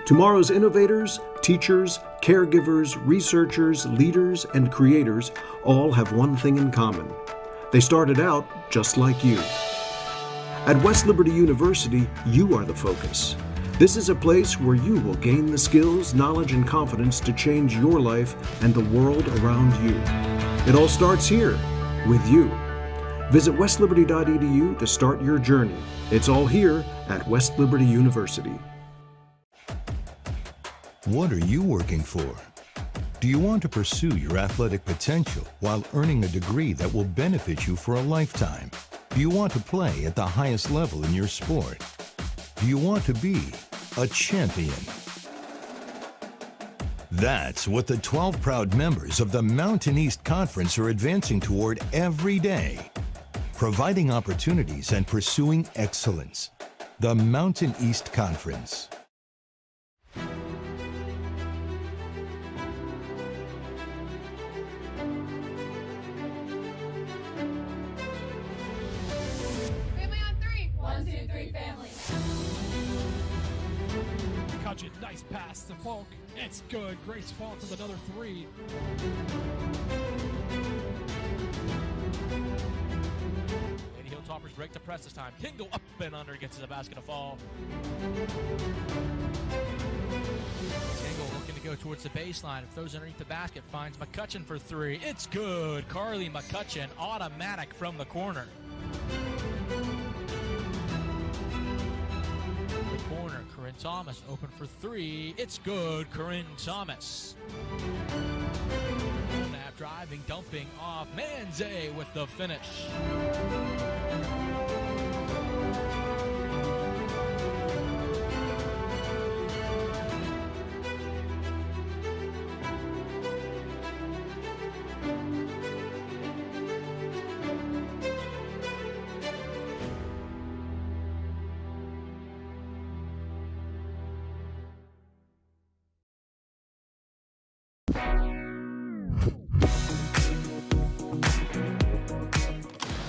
Tomorrow's innovators, teachers, caregivers, researchers, leaders, and creators all have one thing in common. They started out just like you. At West Liberty University, you are the focus. This is a place where you will gain the skills, knowledge, and confidence to change your life and the world around you. It all starts here, with you. Visit westliberty.edu to start your journey. It's all here at West Liberty University. What are you working for? Do you want to pursue your athletic potential while earning a degree that will benefit you for a lifetime? Do you want to play at the highest level in your sport? Do you want to be a champion? That's what the 12 proud members of the Mountain East Conference are advancing toward every day, providing opportunities and pursuing excellence. The Mountain East Conference. Nice pass to Falk. It's good. Grace Falk with another three. Lady Hilltoppers break the press this time. Kingle up and under, gets to the basket to fall. Kingle looking to go towards the baseline. Throws underneath the basket. Finds McCutcheon for three. It's good. Carly McCutcheon, automatic from the corner. Corner, Corinne Thomas open for three. It's good, Corinne Thomas. Snap driving, dumping off. Manze with the finish.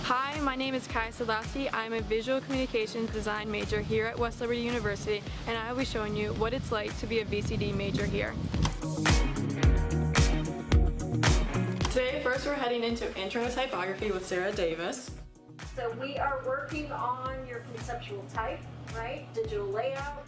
Hi, my name is Kai Sadowski. I'm a visual communications design major here at West Liberty University, and I will be showing you what it's like to be a VCD major here. Today, first we're heading into Intro to Typography with Sarah Davis. So we are working on your conceptual type, right? Digital layout.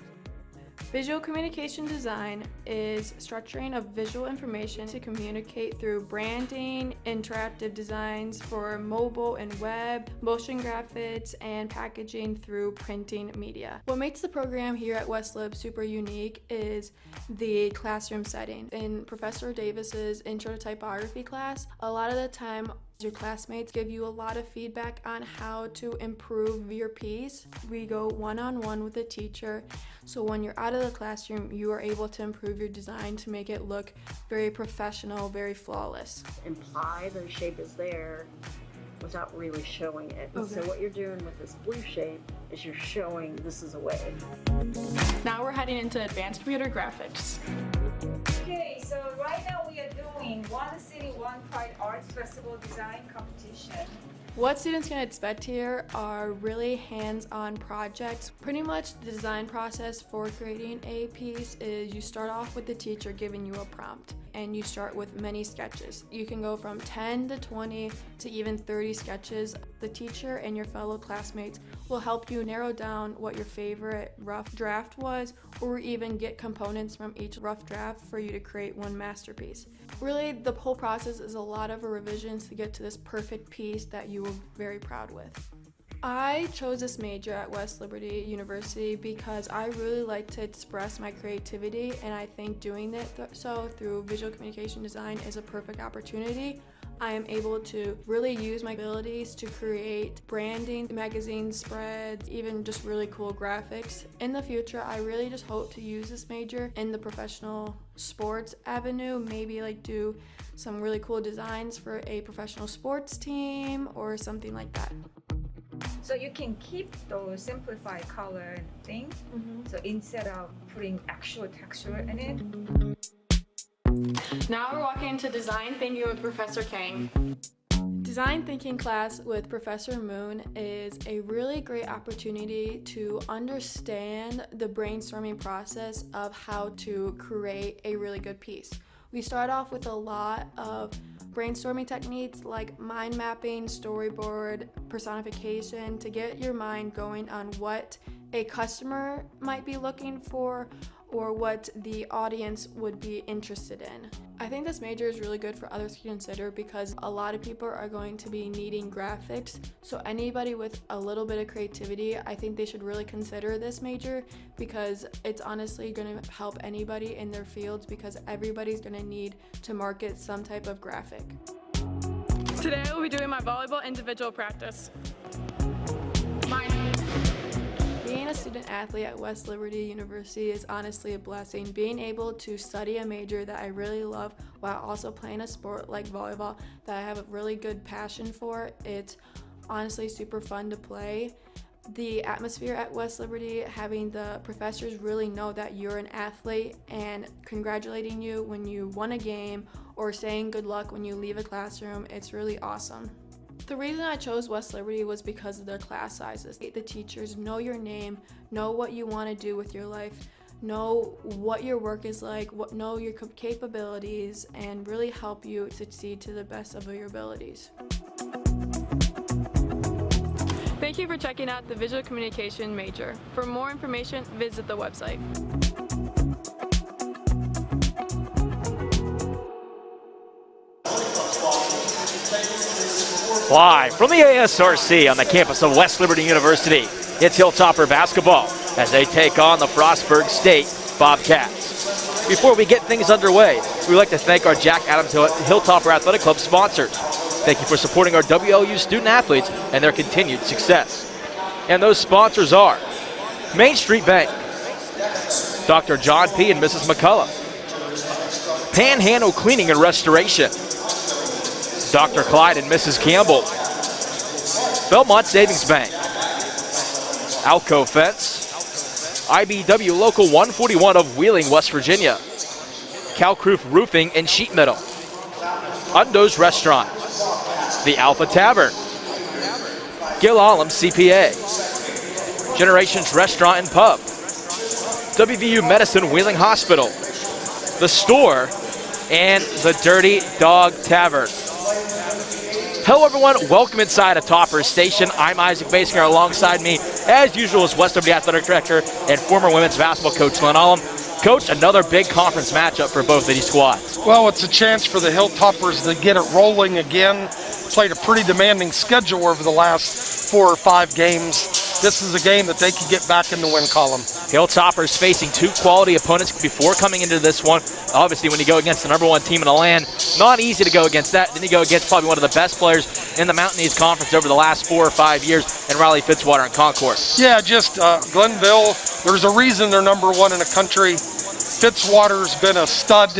Visual communication design is structuring of visual information to communicate through branding, interactive designs for mobile and web, motion graphics, and packaging through printing media. What makes the program here at West Lib super unique is the classroom setting. In Professor Davis's Intro to Typography class, a lot of the time your classmates give you a lot of feedback on how to improve your piece. We go one-on-one with the teacher, so when you're out of the classroom, you are able to improve your design to make it look very professional, very flawless. Imply the shape is there without really showing it. Okay. So what you're doing with this blue shape is you're showing this is a way. Now we're heading into advanced computer graphics. Okay, so right now we are doing One City, One Pride Arts Festival Design Competition. What students can expect here are really hands-on projects. Pretty much the design process for creating a piece is you start off with the teacher giving you a prompt, and you start with many sketches. You can go from 10 to 20 to even 30 sketches. The teacher and your fellow classmates will help you narrow down what your favorite rough draft was, or even get components from each rough draft for you to create one masterpiece. Really, the whole process is a lot of revisions to get to this perfect piece that you will be very proud with. I chose this major at West Liberty University because I really like to express my creativity, and I think doing it so through visual communication design is a perfect opportunity. I am able to really use my abilities to create branding, magazine spreads, even just really cool graphics. In the future, I really just hope to use this major in the professional sports avenue, maybe like do some really cool designs for a professional sports team or something like that. So you can keep those simplified color thing. So instead of putting actual texture in it. Now we're walking into design thinking with Professor Kang. Design thinking class with Professor Moon is a really great opportunity to understand the brainstorming process of how to create a really good piece. We start off with a lot of brainstorming techniques like mind mapping, storyboard, personification to get your mind going on what a customer might be looking for or what the audience would be interested in. I think this major is really good for others to consider because a lot of people are going to be needing graphics. So anybody with a little bit of creativity, I think they should really consider this major because it's honestly going to help anybody in their fields because everybody's going to need to market some type of graphic. Today I will be doing my volleyball individual practice. Being a student athlete at West Liberty University is honestly a blessing. Being able to study a major that I really love while also playing a sport like volleyball that I have a really good passion for, it's honestly super fun to play. The atmosphere at West Liberty, having the professors really know that you're an athlete and congratulating you when you won a game or saying good luck when you leave a classroom, it's really awesome. The reason I chose West Liberty was because of their class sizes. The teachers know your name, know what you want to do with your life, know what your work is like, know your capabilities, and really help you succeed to the best of your abilities. Thank you for checking out the Visual Communication major. For more information, visit the website. Live from the ASRC on the campus of West Liberty University, it's Hilltopper basketball as they take on the Frostburg State Bobcats. Before we get things underway, we'd like to thank our Jack Adams Hilltopper Athletic Club sponsors. Thank you for supporting our WLU student athletes and their continued success. And those sponsors are Main Street Bank, Dr. John P. and Mrs. McCullough, Panhandle Cleaning and Restoration, Dr. Clyde and Mrs. Campbell, Belmont Savings Bank, Alco Fence, IBW Local 141 of Wheeling, West Virginia, Calcroof Roofing and Sheet Metal, Undo's Restaurant, The Alpha Tavern, Gil Alum CPA, Generations Restaurant and Pub, WVU Medicine Wheeling Hospital, The Store, and The Dirty Dog Tavern. Hello everyone, welcome inside of Topper Station. I'm Isaac Basinger. Alongside me, as usual, is West Liberty Athletic Director and former women's basketball coach Lynn Allum. Coach, another big conference matchup for both of these squads. Well, it's a chance for the Hilltoppers to get it rolling again. Played a pretty demanding schedule over the last 4 or 5 games. This is a game that they can get back in the win column. Hilltoppers facing 2 quality opponents before coming into this one. Obviously, when you go against the #1 team in the land, not easy to go against that. Then you go against probably one of the best players in the Mountain East Conference over the last 4 or 5 years, and Riley Fitzwater and Concord. Yeah, just Glenville, there's a reason they're #1 in the country. Fitzwater's been a stud.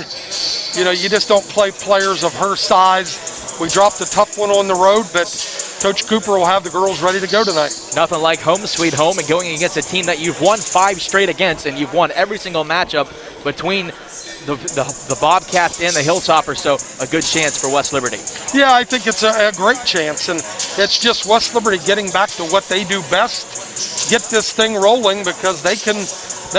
You know, you just don't play players of her size. We dropped a tough one on the road, but Coach Cooper will have the girls ready to go tonight. Nothing like home sweet home and going against a team that you've won 5 straight against, and you've won every single matchup between the Bobcats and the Hilltoppers, so a good chance for West Liberty. Yeah, I think it's a great chance, and it's just West Liberty getting back to what they do best, get this thing rolling because they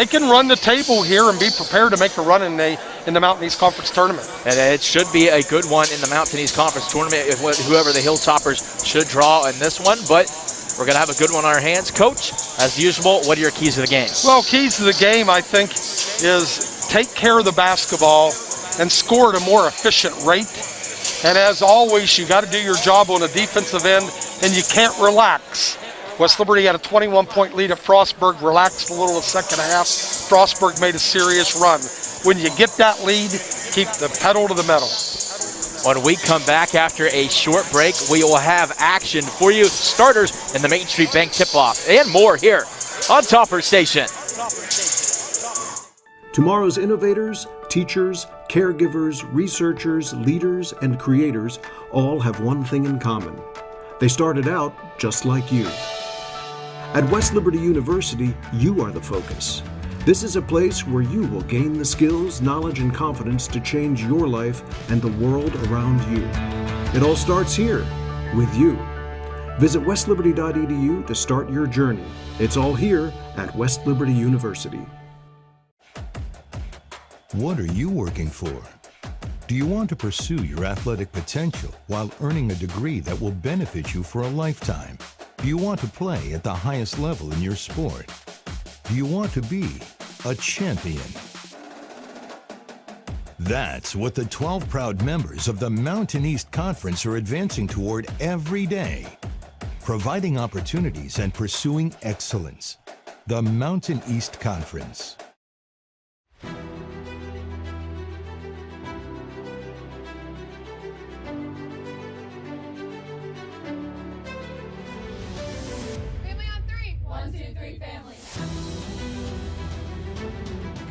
can run the table here and be prepared to make a run in the Mountain East Conference tournament. And it should be a good one in the Mountain East Conference tournament, whoever the Hilltoppers should draw in this one, but we're going to have a good one on our hands. Coach, as usual, what are your keys to the game? Well, keys to the game, I think, is take care of the basketball and score at a more efficient rate. And as always, you got to do your job on the defensive end, and you can't relax. West Liberty had a 21-point lead at Frostburg, relaxed a little in the second half. Frostburg made a serious run. When you get that lead, keep the pedal to the metal. When we come back after a short break, we will have action for you, starters in the Main Street Bank tip-off, and more here on Topper Station. Tomorrow's innovators, teachers, caregivers, researchers, leaders, and creators all have one thing in common. They started out just like you. At West Liberty University, you are the focus. This is a place where you will gain the skills, knowledge, and confidence to change your life and the world around you. It all starts here with you. Visit westliberty.edu to start your journey. It's all here at West Liberty University. What are you working for? Do you want to pursue your athletic potential while earning a degree that will benefit you for a lifetime? Do you want to play at the highest level in your sport? Do you want to be a champion? That's what the 12 proud members of the Mountain East Conference are advancing toward every day, providing opportunities and pursuing excellence. The Mountain East Conference. Family on three. 1, 2, 3, family.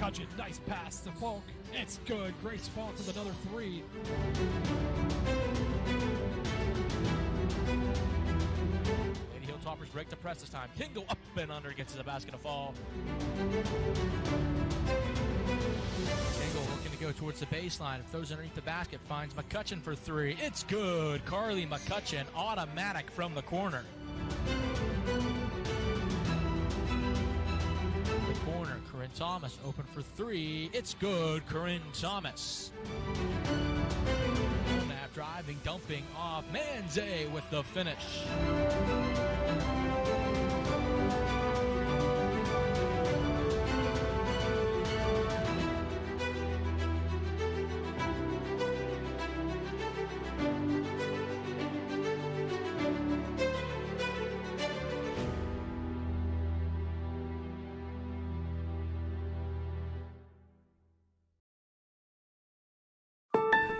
Cudgeon, nice pass to Falk. It's good. Grace Falk with another 3. Lady Hilltoppers break the press this time. Kingle up and under, gets to the basket to fall. Kingle looking to go towards the baseline. Throws underneath the basket. Finds McCutcheon for 3. It's good. Carly McCutcheon, automatic from the corner. Corner, Corinne Thomas open for 3. It's good, Corinne Thomas. Snap driving, dumping off. Manze with the finish.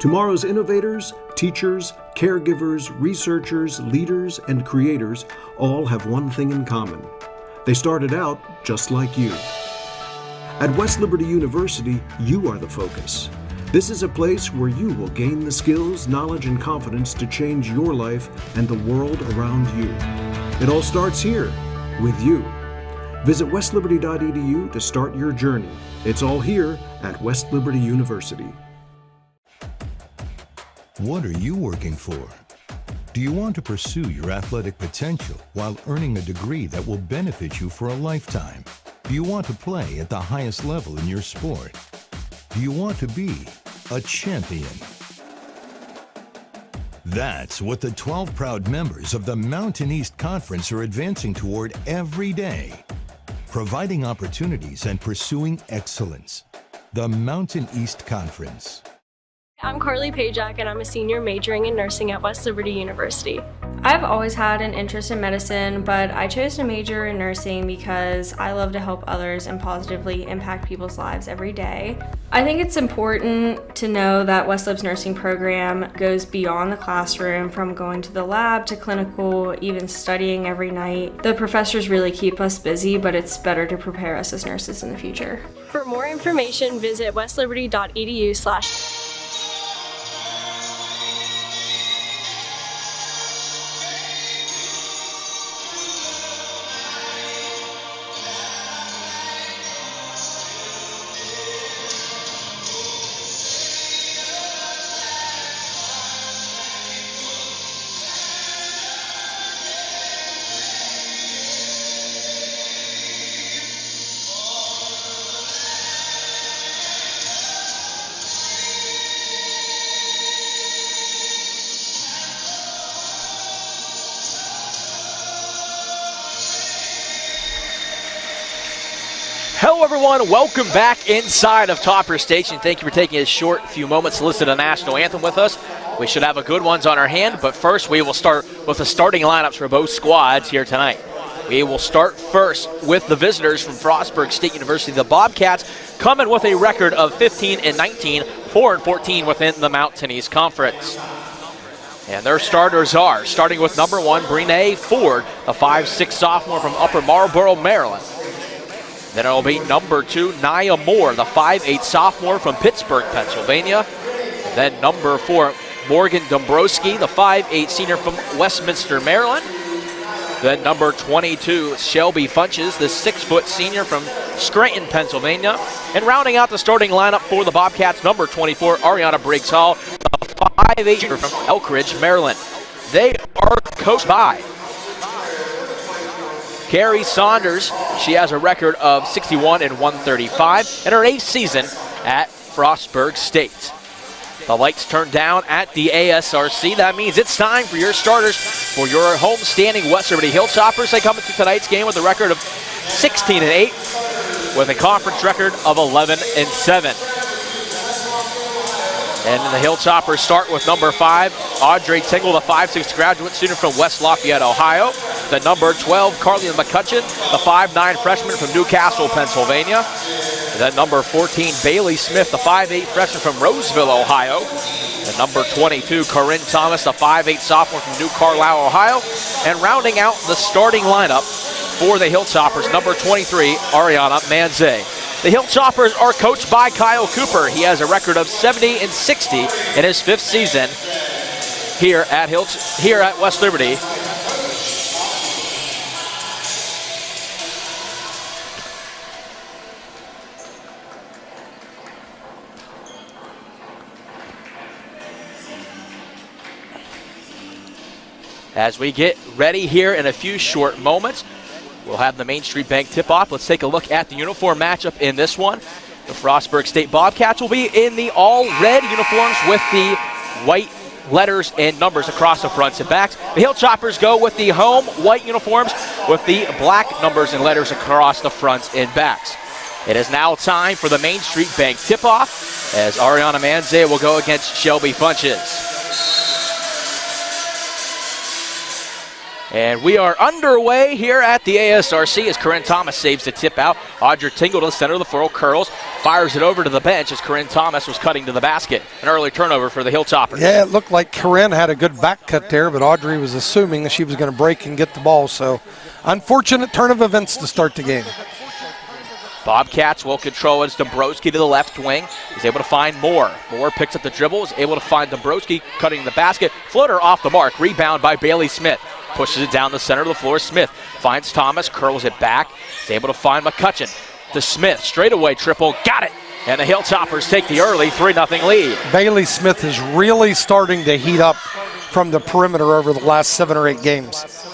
Tomorrow's innovators, teachers, caregivers, researchers, leaders, and creators all have one thing in common. They started out just like you. At West Liberty University, you are the focus. This is a place where you will gain the skills, knowledge, and confidence to change your life and the world around you. It all starts here, with you. Visit westliberty.edu to start your journey. It's all here at West Liberty University. What are you working for? Do you want to pursue your athletic potential while earning a degree that will benefit you for a lifetime? Do you want to play at the highest level in your sport? Do you want to be a champion? That's what the 12 proud members of the Mountain East Conference are advancing toward every day, providing opportunities and pursuing excellence. The Mountain East Conference. I'm Carly Pajak and I'm a senior majoring in nursing at West Liberty University. I've always had an interest in medicine, but I chose to major in nursing because I love to help others and positively impact people's lives every day. I think it's important to know that West Lib's nursing program goes beyond the classroom, from going to the lab to clinical, even studying every night. The professors really keep us busy, but it's better to prepare us as nurses in the future. For more information, visit westliberty.edu/. Hello, everyone. Welcome back inside of Topper Station. Thank you for taking a short few moments to listen to the national anthem with us. We should have a good ones on our hand, but first we will start with the starting lineups for both squads here tonight. We will start first with the visitors from Frostburg State University. The Bobcats coming with a record of 15-19, 4-14 within the Mountain East Conference. And their starters are, starting with number 1, Brene Ford, a 5'6" sophomore from Upper Marlboro, Maryland. Then it will be number 2, Nia Moore, the 5'8" sophomore from Pittsburgh, Pennsylvania. Then number 4, Morgan Dombrowski, the 5'8" senior from Westminster, Maryland. Then number 22, Shelby Funches, the 6' senior from Scranton, Pennsylvania. And rounding out the starting lineup for the Bobcats, number 24, Ariana Briggs Hall, the 5'8" from Elk Ridge, Maryland. They are coached by Carrie Saunders. She has a record of 61 and 135 in her 8th season at Frostburg State. The lights turned down at the ASRC. That means it's time for your starters for your home-standing West Liberty Hilltoppers. They come into tonight's game with a record of 16 and 8, with a conference record of 11 and 7. And the Hilltoppers start with number 5, Audrey Tingle, the 5'6" graduate student from West Lafayette, Ohio. The number 12, Carly McCutcheon, the 5'9" freshman from Newcastle, Pennsylvania. The number 14, Bailey Smith, the 5'8" freshman from Roseville, Ohio. The number 22, Corinne Thomas, the 5'8" sophomore from New Carlisle, Ohio. And rounding out the starting lineup for the Hilltoppers, number 23, Ariana Manze. The Hilltoppers are coached by Kyle Cooper. He has a record of 70 and 60 in his 5th season here at West Liberty. As we get ready here in a few short moments, we'll have the Main Street Bank tip-off. Let's take a look at the uniform matchup in this one. The Frostburg State Bobcats will be in the all-red uniforms with the white letters and numbers across the fronts and backs. The Hilltoppers go with the home white uniforms with the black numbers and letters across the fronts and backs. It is now time for the Main Street Bank tip-off as Ariana Manze will go against Shelby Funches. And we are underway here at the ASRC as Corinne Thomas saves the tip out. Audrey Tingle to the center of the floor, curls, fires it over to the bench as Corinne Thomas was cutting to the basket. An early turnover for the Hilltoppers. Yeah, it looked like Corinne had a good back cut there, but Audrey was assuming that she was going to break and get the ball. So, unfortunate turn of events to start the game. Bobcats will control it. It's Dombrowski to the left wing. He's able to find Moore. Moore picks up the dribble, is able to find Dombrowski cutting the basket. Floater off the mark. Rebound by Bailey Smith. Pushes it down the center of the floor. Smith finds Thomas, curls it back. He's able to find McCutcheon to Smith. Straightaway triple. Got it. And the Hilltoppers take the early 3-0 lead. Bailey Smith is really starting to heat up from the perimeter over the last 7 or 8 games.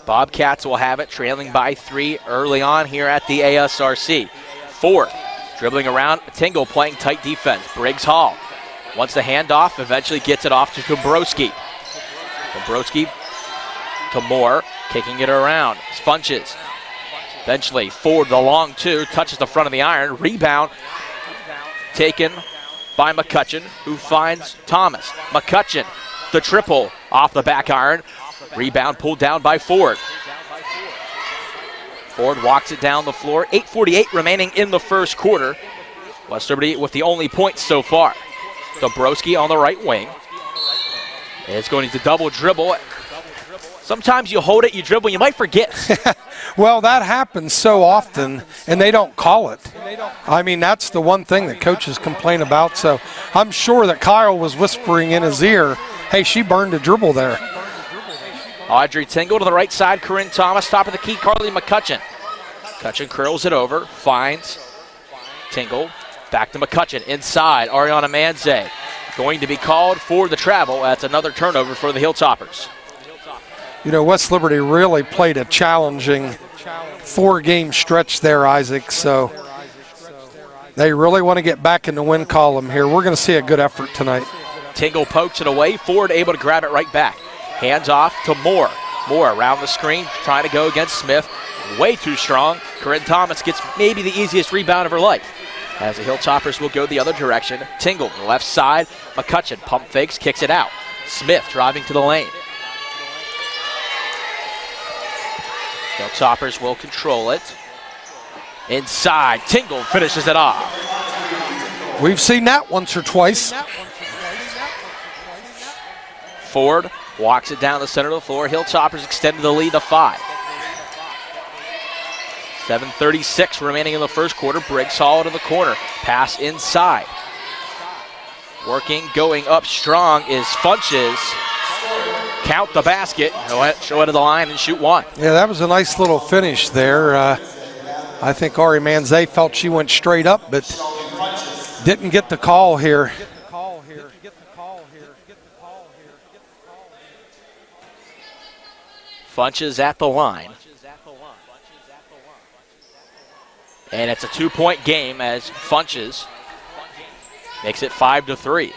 Bobcats will have it, trailing by 3 early on here at the ASRC. Ford dribbling around. Tingle playing tight defense. Briggs Hall wants the handoff, eventually gets it off to Dombrowski. Dombrowski to Moore, kicking it around. Funches. Eventually, Ford the long 2, touches the front of the iron. Rebound taken by McCutcheon, who finds Thomas. McCutcheon, the triple off the back iron. Rebound pulled down by Ford. Ford walks it down the floor. 8:48 remaining in the first quarter. West Liberty with the only points so far. Dombrowski on the right wing. It's going to double dribble. Sometimes you hold it, you dribble, you might forget. Well, that happens so often, and they don't call it. I mean, that's the one thing that coaches complain about. So I'm sure that Kyle was whispering in his ear, hey, she burned a dribble there. Audrey Tingle to the right side. Corinne Thomas, top of the key. Carly McCutcheon. McCutcheon curls it over, finds Tingle. Back to McCutcheon. Inside, Ariana Manze. Going to be called for the travel. That's another turnover for the Hilltoppers. You know, West Liberty really played a challenging 4-game stretch there, Isaac. So they really want to get back in the win column here. We're going to see a good effort tonight. Tingle pokes it away. Ford able to grab it right back. Hands off to Moore. Moore around the screen, trying to go against Smith. Way too strong. Corinne Thomas gets maybe the easiest rebound of her life. As the Hilltoppers will go the other direction. Tingle, left side. McCutcheon pump fakes, kicks it out. Smith driving to the lane. Hilltoppers will control it. Inside, Tingle finishes it off. We've seen that once or twice. Ford walks it down the center of the floor. Hilltoppers extended the lead to 5. 7:36 remaining in the first quarter. Briggs Hall to the corner. Pass inside. Working, going up strong is Funches. Count the basket. Show it to the line and shoot one. Yeah, that was a nice little finish there. I think Ari Manze felt she went straight up, but didn't get the call here. Funches at the line. And it's a 2-point game as Funches makes it 5-3.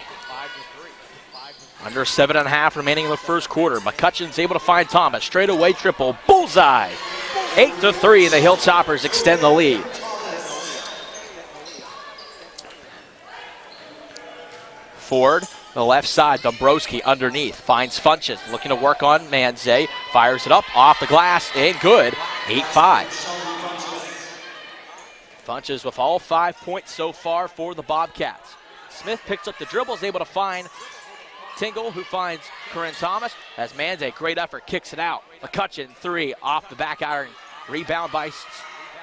Under 7.5 remaining in the first quarter. McCutcheon's able to find Thomas. Straight away triple. Bullseye. 8-3. The Hilltoppers extend the lead. Ford, the left side. Dombrowski underneath. Finds Funches. Looking to work on Manze. Fires it up. Off the glass. And good. 8-5. Funches with all 5 points so far for the Bobcats. Smith picks up the dribble. Is able to find Tingle, who finds Corinne Thomas. As Manze, great effort, kicks it out. McCutcheon, 3 off the back iron. Rebound by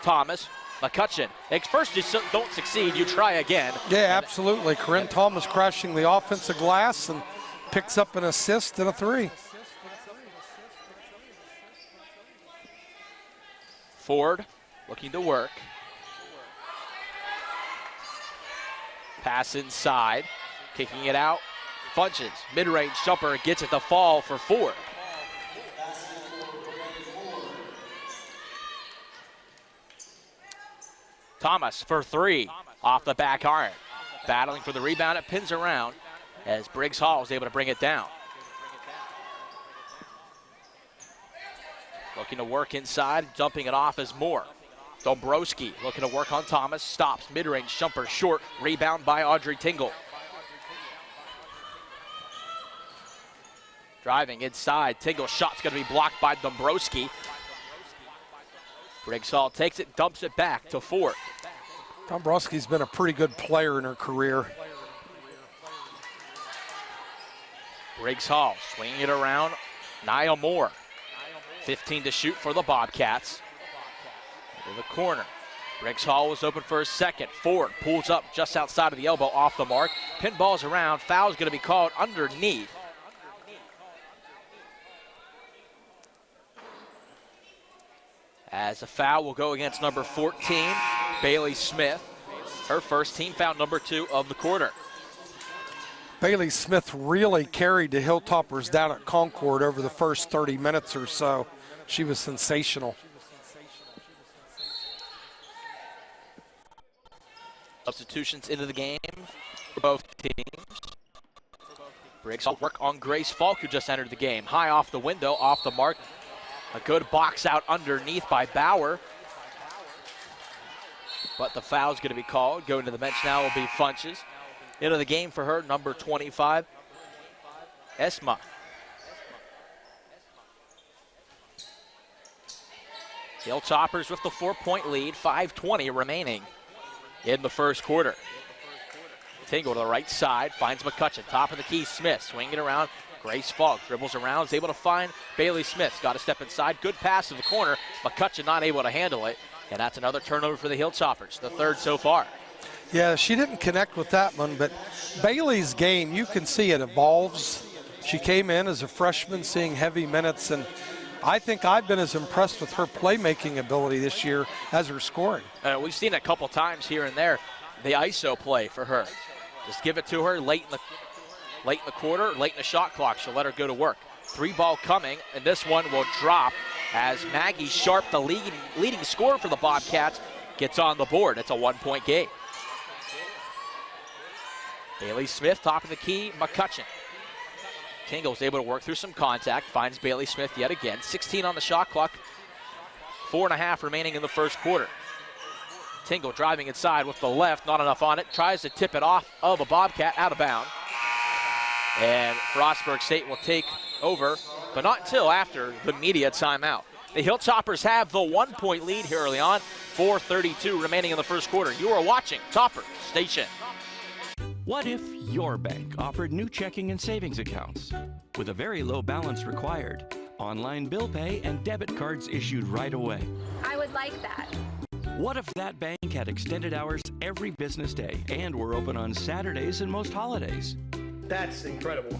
Thomas. McCutcheon, first you don't succeed, you try again. Yeah, absolutely. Corinne Thomas crashing the offensive glass and picks up an assist and a 3. Ford looking to work. Pass inside, kicking it out. Funches, mid-range jumper, gets it to fall for Ford. Thomas for 3, off the back iron. Battling for the rebound, it pins around as Briggs Hall is able to bring it down. Looking to work inside, dumping it off as Moore. Dombrowski looking to work on Thomas, stops, mid-range jumper short, rebound by Audrey Tingle. Driving inside, Tingle's shot's going to be blocked by Dombrowski. Briggs Hall takes it, dumps it back to Ford. Dombrowski's been a pretty good player in her career. Briggs Hall swinging it around. Nia Moore, 15 to shoot for the Bobcats. In the corner, Briggs Hall was open for a second. Ford pulls up just outside of the elbow, off the mark. Pinballs around, foul's going to be called underneath. As a foul will go against number 14, Bailey Smith. Her first team foul, number 2 of the quarter. Bailey Smith really carried the Hilltoppers down at Concord over the first 30 minutes or so. She was sensational. Substitutions into the game for both teams. Briggs will work on Grace Falk, who just entered the game. High off the window, off the mark. A good box out underneath by Bauer. But the foul's going to be called. Going to the bench now will be Funches. Into the game for her, number 25, Esma. Hilltoppers with the 4-point lead, 5:20 remaining in the first quarter. Tingle to the right side, finds McCutcheon, top of the key, Smith swinging around. Grace Falk dribbles around, is able to find Bailey Smith. Got to step inside, good pass to the corner. McCutcheon not able to handle it, and that's another turnover for the Hilltoppers, the 3rd so far. Yeah, she didn't connect with that one, but Bailey's game, you can see it evolves. She came in as a freshman, seeing heavy minutes, and I think I've been as impressed with her playmaking ability this year as her scoring. We've seen it a couple times here and there, the ISO play for her. Just give it to her late in the quarter, late in the shot clock. She'll let her go to work. 3-ball coming, and this one will drop as Maggie Sharp, the leading scorer for the Bobcats, gets on the board. It's a 1-point game. Bailey Smith, top of the key, McCutcheon. Tingle's able to work through some contact, finds Bailey Smith yet again. 16 on the shot clock, 4.5 remaining in the first quarter. Tingle driving inside with the left, not enough on it, tries to tip it off of a Bobcat, out of bounds. And Frostburg State will take over, but not until after the media timeout. The Hilltoppers have the 1-point lead here early on, 4:32 remaining in the first quarter. You are watching Topper Station. What if your bank offered new checking and savings accounts with a very low balance required, online bill pay, and debit cards issued right away? I would like that. What if that bank had extended hours every business day and were open on Saturdays and most holidays? That's incredible.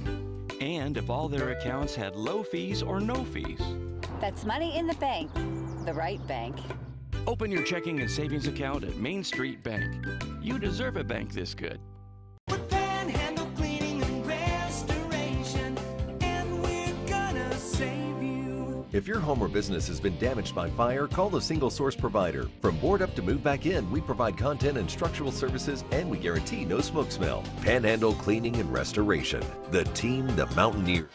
And if all their accounts had low fees or no fees? That's money in the bank, the right bank. Open your checking and savings account at Main Street Bank. You deserve a bank this good. If your home or business has been damaged by fire, call the single source provider. From board up to move back in, we provide content and structural services, and we guarantee no smoke smell. Panhandle Cleaning and Restoration. The team, the Mountaineers.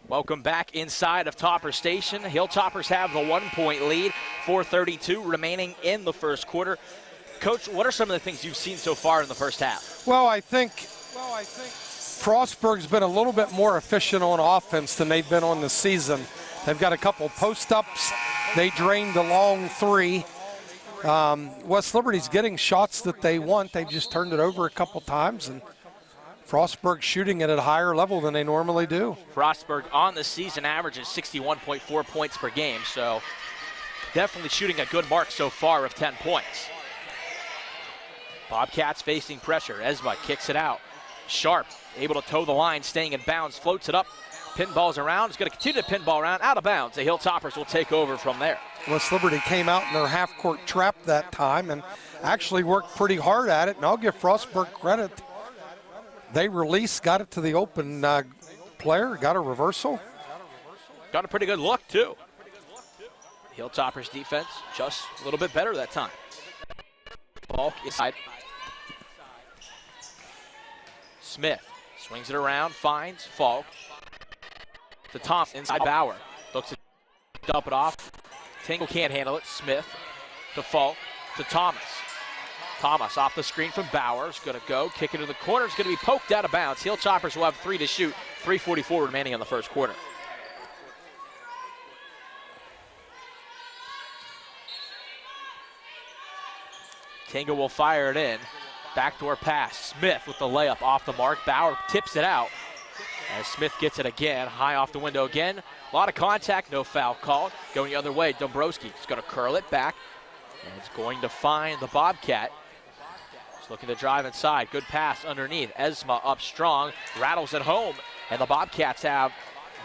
Welcome back inside of Topper Station. Hilltoppers have the 1-point lead, 4:32 remaining in the first quarter. Coach, what are some of the things you've seen so far in the first half? Well, I think Frostburg's been a little bit more efficient on offense than they've been on the season. They've got a couple post-ups. They drained the long three. West Liberty's getting shots that they want. They've just turned it over a couple times, and Frostburg shooting it at a higher level than they normally do. Frostburg on the season averages 61.4 points per game, so definitely shooting a good mark so far of 10 points. Bobcats facing pressure. Esma kicks it out. Sharp able to toe the line, staying in bounds, floats it up, pinballs around. Is going to continue to pinball around, out of bounds. The Hilltoppers will take over from there. West Liberty came out in their half-court trap that time and actually worked pretty hard at it, and I'll give Frostburg credit. They released, got it to the open player, got a reversal. Got a pretty good look, too. Hilltoppers defense just a little bit better that time. Ball inside. Smith swings it around, finds Falk. To Thompson, inside Bauer. Looks to dump it off. Tingle can't handle it. Smith to Falk to Thomas. Thomas off the screen from Bauer. Is going to go, kick it to the corner. It's going to be poked out of bounds. Hilltoppers will have 3 to shoot. 3:44 remaining in the first quarter. Tingle will fire it in. Backdoor pass. Smith with the layup off the mark. Bauer tips it out as Smith gets it again. High off the window again. A lot of contact, no foul called. Going the other way, Dombrowski is going to curl it back. And it's going to find the Bobcat. He's looking to drive inside. Good pass underneath. Esma up strong. Rattles it home. And the Bobcats have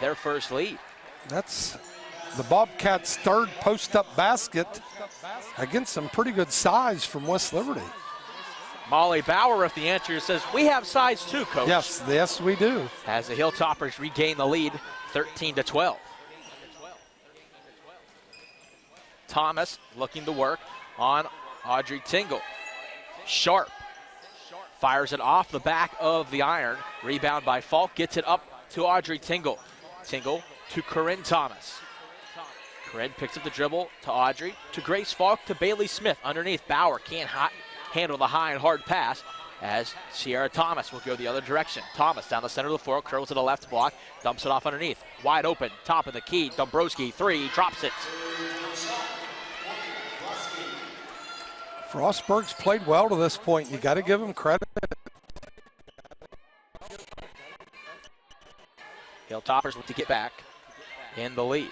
their first lead. That's the Bobcats' third post-up basket against some pretty good size from West Liberty. Molly Bauer, if the answer says, we have size too, Coach. Yes, we do. As the Hilltoppers regain the lead, 13-12. Thomas looking to work on Audrey Tingle. Sharp fires it off the back of the iron. Rebound by Falk, gets it up to Audrey Tingle. Tingle to Corinne Thomas. Corinne picks up the dribble to Audrey, to Grace Falk, to Bailey Smith. Underneath, Bauer can't handle the high and hard pass as Sierra Thomas will go the other direction. Thomas down the center of the floor, curls to the left block, dumps it off underneath. Wide open, top of the key, Dombrowski, 3, drops it. Frostburg's played well to this point. You got to give him credit. Hilltoppers look to get back in the lead.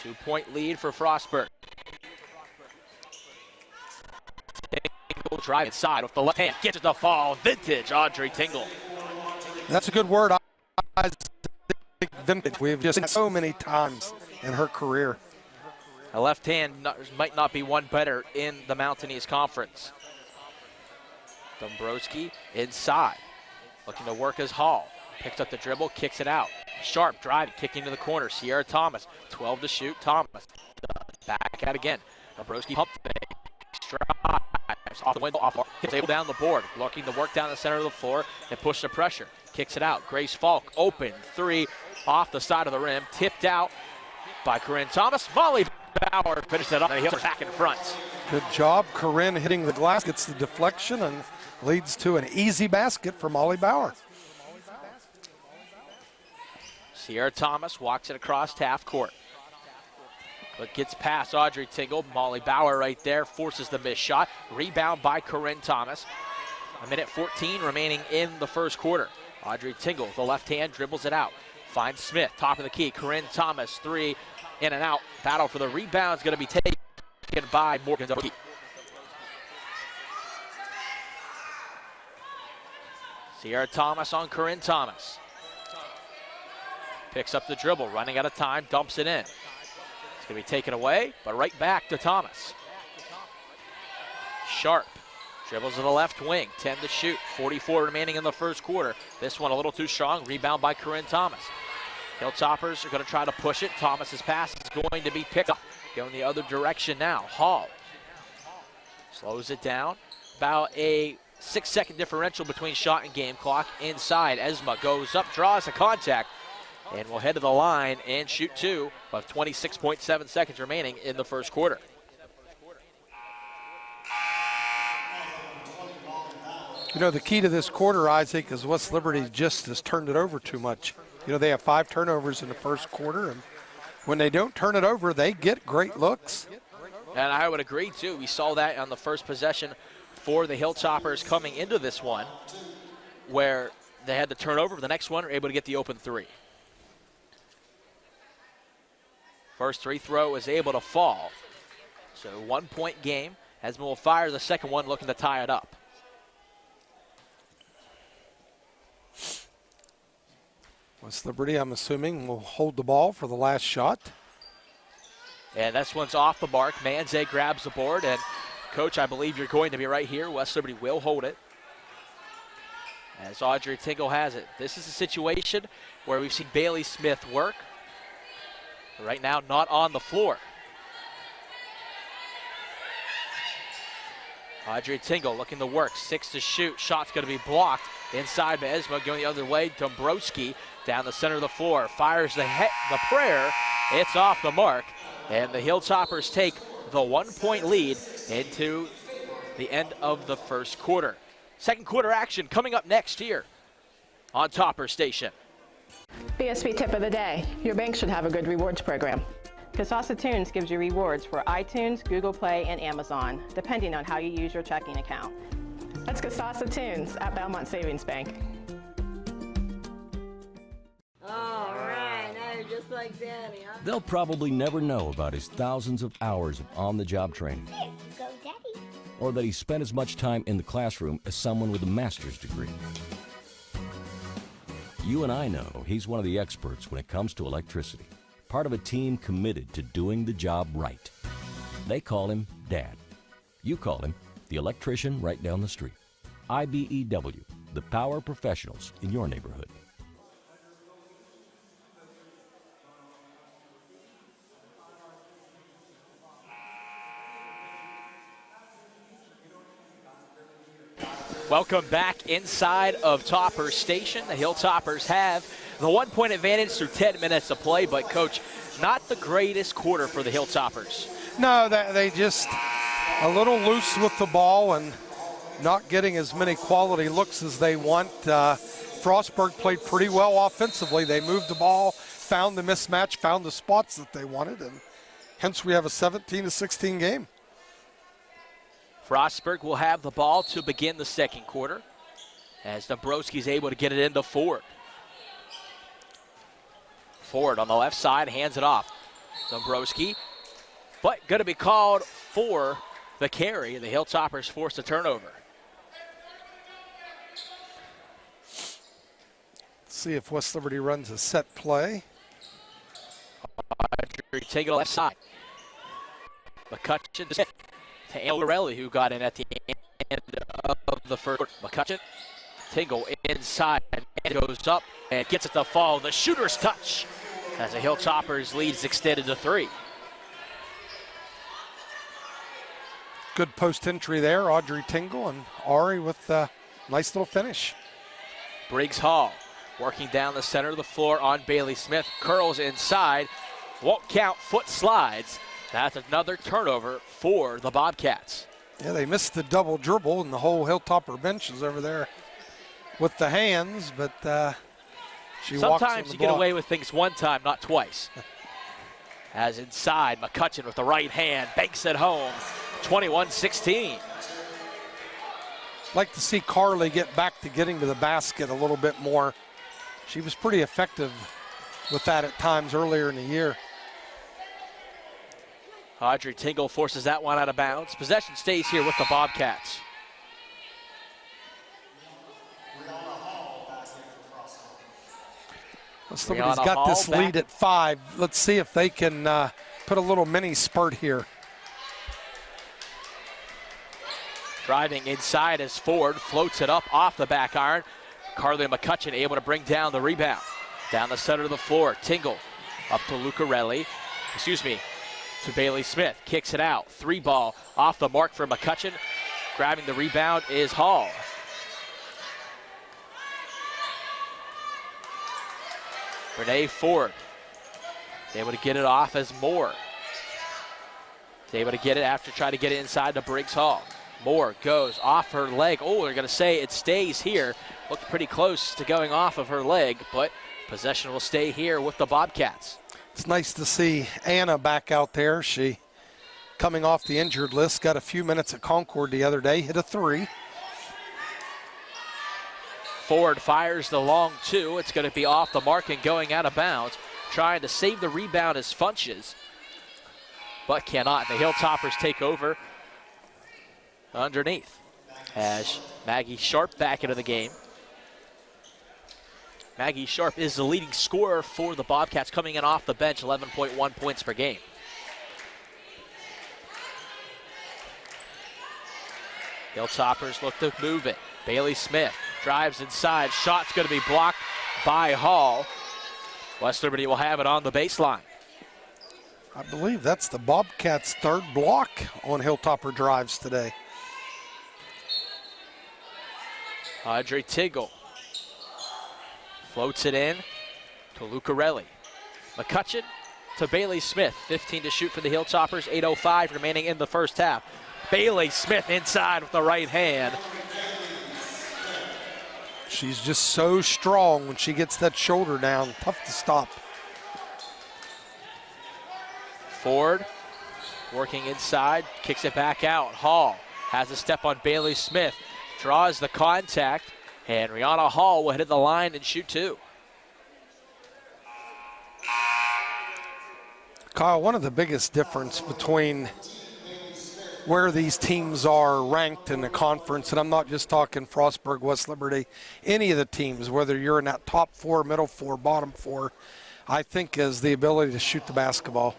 2-point lead for Frostburg. Tingle drive inside with the left hand, gets it to fall. Vintage Audrey Tingle. That's a good word. Vintage. We've just seen so many times in her career. A left hand might not be one better in the Mountainese Conference. Dombrowski inside, looking to work as Hall. Picks up the dribble, kicks it out. Sharp driving, kicking to the corner. Sierra Thomas, 12 to shoot. Thomas back out again. Dombrowski pump fake. Strives off the window, off table down the board. Looking to work down the center of the floor and push the pressure. Kicks it out. Grace Falk open 3 off the side of the rim. Tipped out by Corinne Thomas. Molly Bauer finished it up. And he'll back in front. Good job. Corinne hitting the glass, gets the deflection and leads to an easy basket for Molly Bauer. Sierra Thomas walks it across half court. But gets past Audrey Tingle. Molly Bauer right there forces the missed shot. Rebound by Corinne Thomas. 1:14 remaining in the first quarter. Audrey Tingle, the left hand, dribbles it out. Finds Smith, top of the key. Corinne Thomas, 3, in and out. Battle for the rebound is going to be taken by Morgan. Sierra Thomas on Corinne Thomas. Picks up the dribble, running out of time, dumps it in. It's going to be taken away, but right back to Thomas. Sharp Dribbles to the left wing, 10 to shoot, 44 remaining in the first quarter. This one a little too strong, rebound by Corinne Thomas. Hilltoppers are going to try to push it. Thomas's pass is going to be picked up. Going the other direction now. Hall slows it down. About a 6-second differential between shot and game clock. Inside, Esma goes up, draws a contact, and will head to the line and shoot two with 26.7 seconds remaining in the first quarter. You know, the key to this quarter, Isaac, is West Liberty just has turned it over too much. You know, they have 5 turnovers in the first quarter, and when they don't turn it over, they get great looks. And I would agree, too. We saw that on the first possession for the Hilltoppers coming into this one, where they had the turnover. The next one, were able to get the open three. First free throw is able to fall. So 1-point game. Esma will fire the second one, looking to tie it up. West Liberty, I'm assuming, will hold the ball for the last shot. And this one's off the mark. Manze grabs the board, and Coach, I believe you're going to be right here. West Liberty will hold it, as Audrey Tingle has it. This is a situation where we've seen Bailey Smith work. Right now, not on the floor. Audrey Tingle looking to work, 6 to shoot. Shot's going to be blocked inside by Esma, going the other way. Dombrowski down the center of the floor, fires the prayer. It's off the mark, and the Hilltoppers take the 1-point lead into the end of the first quarter. Second quarter action coming up next here on Topper Station. BSB tip of the day. Your bank should have a good rewards program. Casasa Tunes gives you rewards for iTunes, Google Play, and Amazon, depending on how you use your checking account. That's Casasa Tunes at Belmont Savings Bank. All right, now you're just like Danny, huh? They'll probably never know about his thousands of hours of on-the-job training. Here you go, Daddy. Or that he spent as much time in the classroom as someone with a master's degree. You and I know he's one of the experts when it comes to electricity. Part of a team committed to doing the job right. They call him Dad. You call him the electrician right down the street. IBEW, the power professionals in your neighborhood. Welcome back inside of Topper Station. The Hilltoppers have the 1-point advantage through 10 minutes of play, but Coach, not the greatest quarter for the Hilltoppers. No, they just a little loose with the ball and not getting as many quality looks as they want. Frostburg played pretty well offensively. They moved the ball, found the mismatch, found the spots that they wanted, and hence we have a 17-16 game. Frostburg will have the ball to begin the second quarter as Dombrowski's able to get it into Ford. Ford on the left side hands it off. Dombrowski, but going to be called for the carry. The Hilltoppers force a turnover. Let's see if West Liberty runs a set play. Take it left side. McCutcheon to Elorelli, who got in at the end of the first. McCutcheon, Tingle inside, and goes up and gets it to fall. The shooter's touch as the Hilltoppers lead is extended to 3. Good post entry there, Audrey Tingle and Ari with a nice little finish. Briggs Hall working down the center of the floor on Bailey Smith. Curls inside, won't count, foot slides. That's another turnover for the Bobcats. Yeah, they missed the double dribble, and the whole Hilltopper bench is over there with the hands, but she walks on the Sometimes you get away with things one time, not twice. As inside, McCutcheon with the right hand banks it home, 21-16. Like to see Carly get back to getting to the basket a little bit more. She was pretty effective with that at times earlier in the year. Audrey Tingle forces that one out of bounds. Possession stays here with the Bobcats. West Liberty's got this lead at 5. Let's see if they can put a little mini spurt here. Driving inside as Ford floats it up off the back iron. Carly McCutcheon able to bring down the rebound. Down the center of the floor, Tingle up to Lucarelli. To Bailey Smith. Kicks it out. 3-ball off the mark for McCutcheon. Grabbing the rebound is Hall. Renee Ford is able to get it off as Moore. Is able to get it after trying to get it inside to Briggs Hall. Moore goes off her leg. Oh, they're going to say it stays here. Looked pretty close to going off of her leg, but possession will stay here with the Bobcats. It's nice to see Anna back out there. She, coming off the injured list, got a few minutes at Concord the other day, hit a 3. Ford fires the long 2. It's going to be off the mark and going out of bounds. Trying to save the rebound is Funches, but cannot. The Hilltoppers take over underneath as Maggie Sharp back into the game. Maggie Sharp is the leading scorer for the Bobcats, coming in off the bench, 11.1 points per game. Hilltoppers look to move it. Bailey Smith drives inside. Shot's going to be blocked by Hall. West Liberty will have it on the baseline. I believe that's the Bobcats' 3rd block on Hilltopper drives today. Audrey Tingle floats it in to Lucarelli. McCutcheon to Bailey Smith. 15 to shoot for the Hilltoppers. 8:05 remaining in the first half. Bailey Smith inside with the right hand. She's just so strong when she gets that shoulder down. Tough to stop. Ford working inside, kicks it back out. Hall has a step on Bailey Smith, draws the contact, and Rihanna Hall will hit the line and shoot 2. Kyle, one of the biggest difference between where these teams are ranked in the conference, and I'm not just talking Frostburg, West Liberty, any of the teams, whether you're in that top 4, middle 4, bottom 4, I think is the ability to shoot the basketball.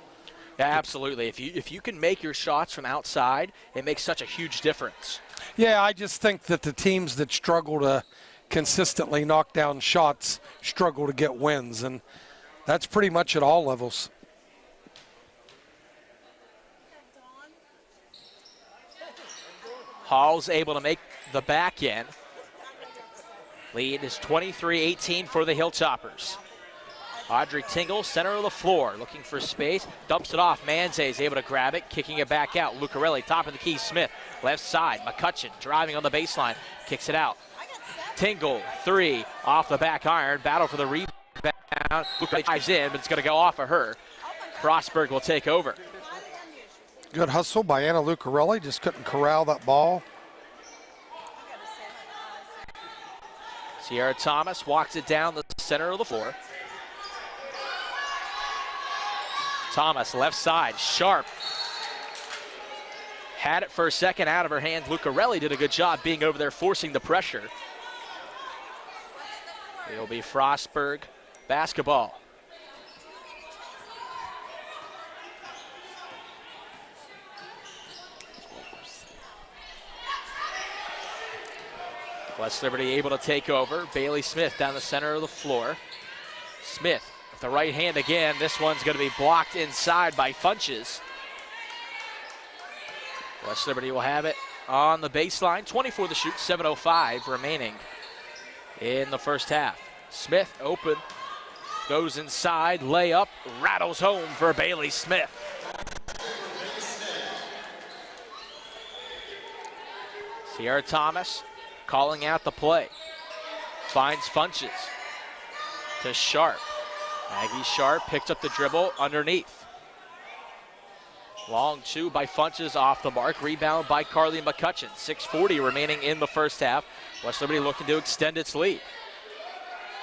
Yeah, absolutely. If you can make your shots from outside, it makes such a huge difference. Yeah, I just think that the teams that struggle to consistently knock down shots struggle to get wins, and that's pretty much at all levels. Hall's able to make the back end. Lead is 23-18 for the Hilltoppers. Audrey Tingle, center of the floor, looking for space, dumps it off. Manze is able to grab it, kicking it back out. Lucarelli, top of the key. Smith, left side. McCutcheon driving on the baseline, kicks it out. Tingle, 3, off the back iron. Battle for the rebound. Lucarelli drives in, but it's going to go off of her. Frostburg will take over. Good hustle by Anna Lucarelli, just couldn't corral that ball. Sierra Thomas walks it down the center of the floor. Thomas, left side, Sharp. Had it for a second out of her hands. Lucarelli did a good job being over there, forcing the pressure. It'll be Frostburg basketball. West Liberty able to take over. Bailey Smith down the center of the floor. Smith with the right hand again. This one's going to be blocked inside by Funches. West Liberty will have it on the baseline. 24 to shoot, 7:05 remaining in the first half. Smith open, goes inside, layup, rattles home for Bailey Smith. Sierra Thomas calling out the play. Finds Funches to Sharp. Maggie Sharp picks up the dribble underneath. Long 2 by Funches off the mark. Rebound by Carly McCutcheon. 6:40 remaining in the first half. West Liberty looking to extend its lead.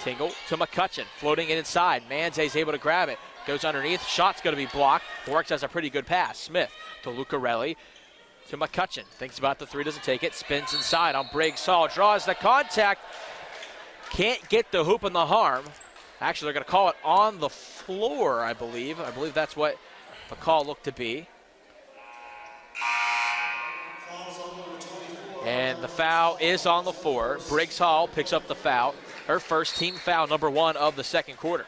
Tingle to McCutcheon, floating it inside. Manze's able to grab it. Goes underneath. Shot's going to be blocked. Works as a pretty good pass. Smith to Lucarelli. To McCutcheon. Thinks about the 3, doesn't take it. Spins inside on Briggs Hall. Draws the contact. Can't get the hoop and the harm. Actually, they're going to call it on the floor, I believe. I believe that's what the call looked to be. And the foul is on the floor. Briggs Hall picks up the foul. Her first team foul, number 1 of the second quarter.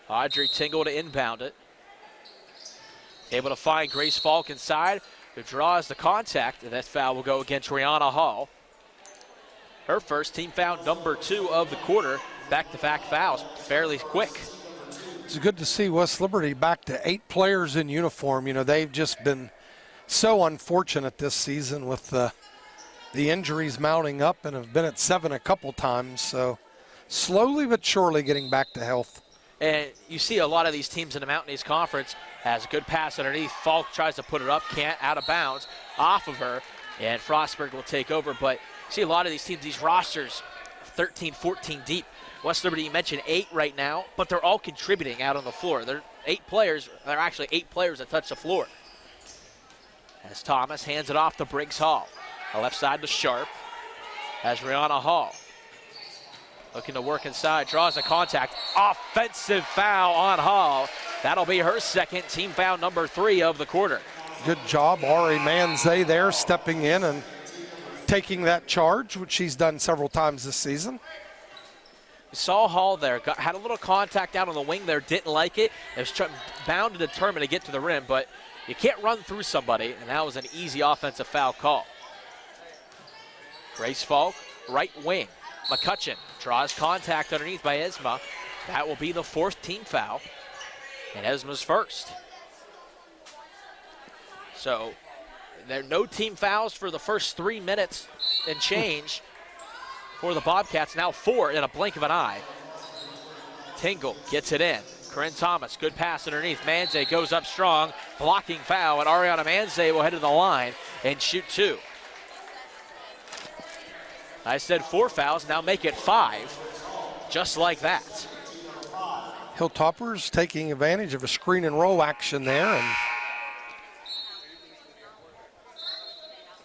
Audrey Tingle to inbound it. Able to find Grace Falk inside, who draws the contact, and that foul will go against Rihanna Hall. Her first team foul, number 2 of the quarter. Back-to-back fouls, fairly quick. It's good to see West Liberty back to 8 players in uniform. You know, they've just been so unfortunate this season with the injuries mounting up and have been at 7 a couple times. So slowly but surely getting back to health. And you see a lot of these teams in the Mountain East Conference has a good pass underneath. Falk tries to put it up, can't, out of bounds, off of her, and Frostburg will take over. But you see a lot of these teams, these rosters, 13, 14 deep. West Liberty, you mentioned 8 right now, but they're all contributing out on the floor. They're 8 players. There are actually 8 players that touch the floor. As Thomas hands it off to Briggs Hall. The left side to Sharp. As Rihanna Hall looking to work inside, draws a contact. Offensive foul on Hall. That'll be her second, team foul number 3 of the quarter. Good job, Ari Manze there, stepping in and taking that charge, which she's done several times this season. We saw Hall there, had a little contact out on the wing there, didn't like it. It was bound and determined to get to the rim, but you can't run through somebody, and that was an easy offensive foul call. Grace Falk, right wing. McCutcheon draws contact underneath by Esma. That will be the 4th team foul, and Esma's first. So there are no team fouls for the first 3 minutes and change for the Bobcats. Now 4 in a blink of an eye. Tingle gets it in. Corinne Thomas, good pass underneath. Manze goes up strong, blocking foul, and Ariana Manze will head to the line and shoot 2. I said 4 fouls, now make it 5, just like that. Hilltoppers taking advantage of a screen and roll action there, and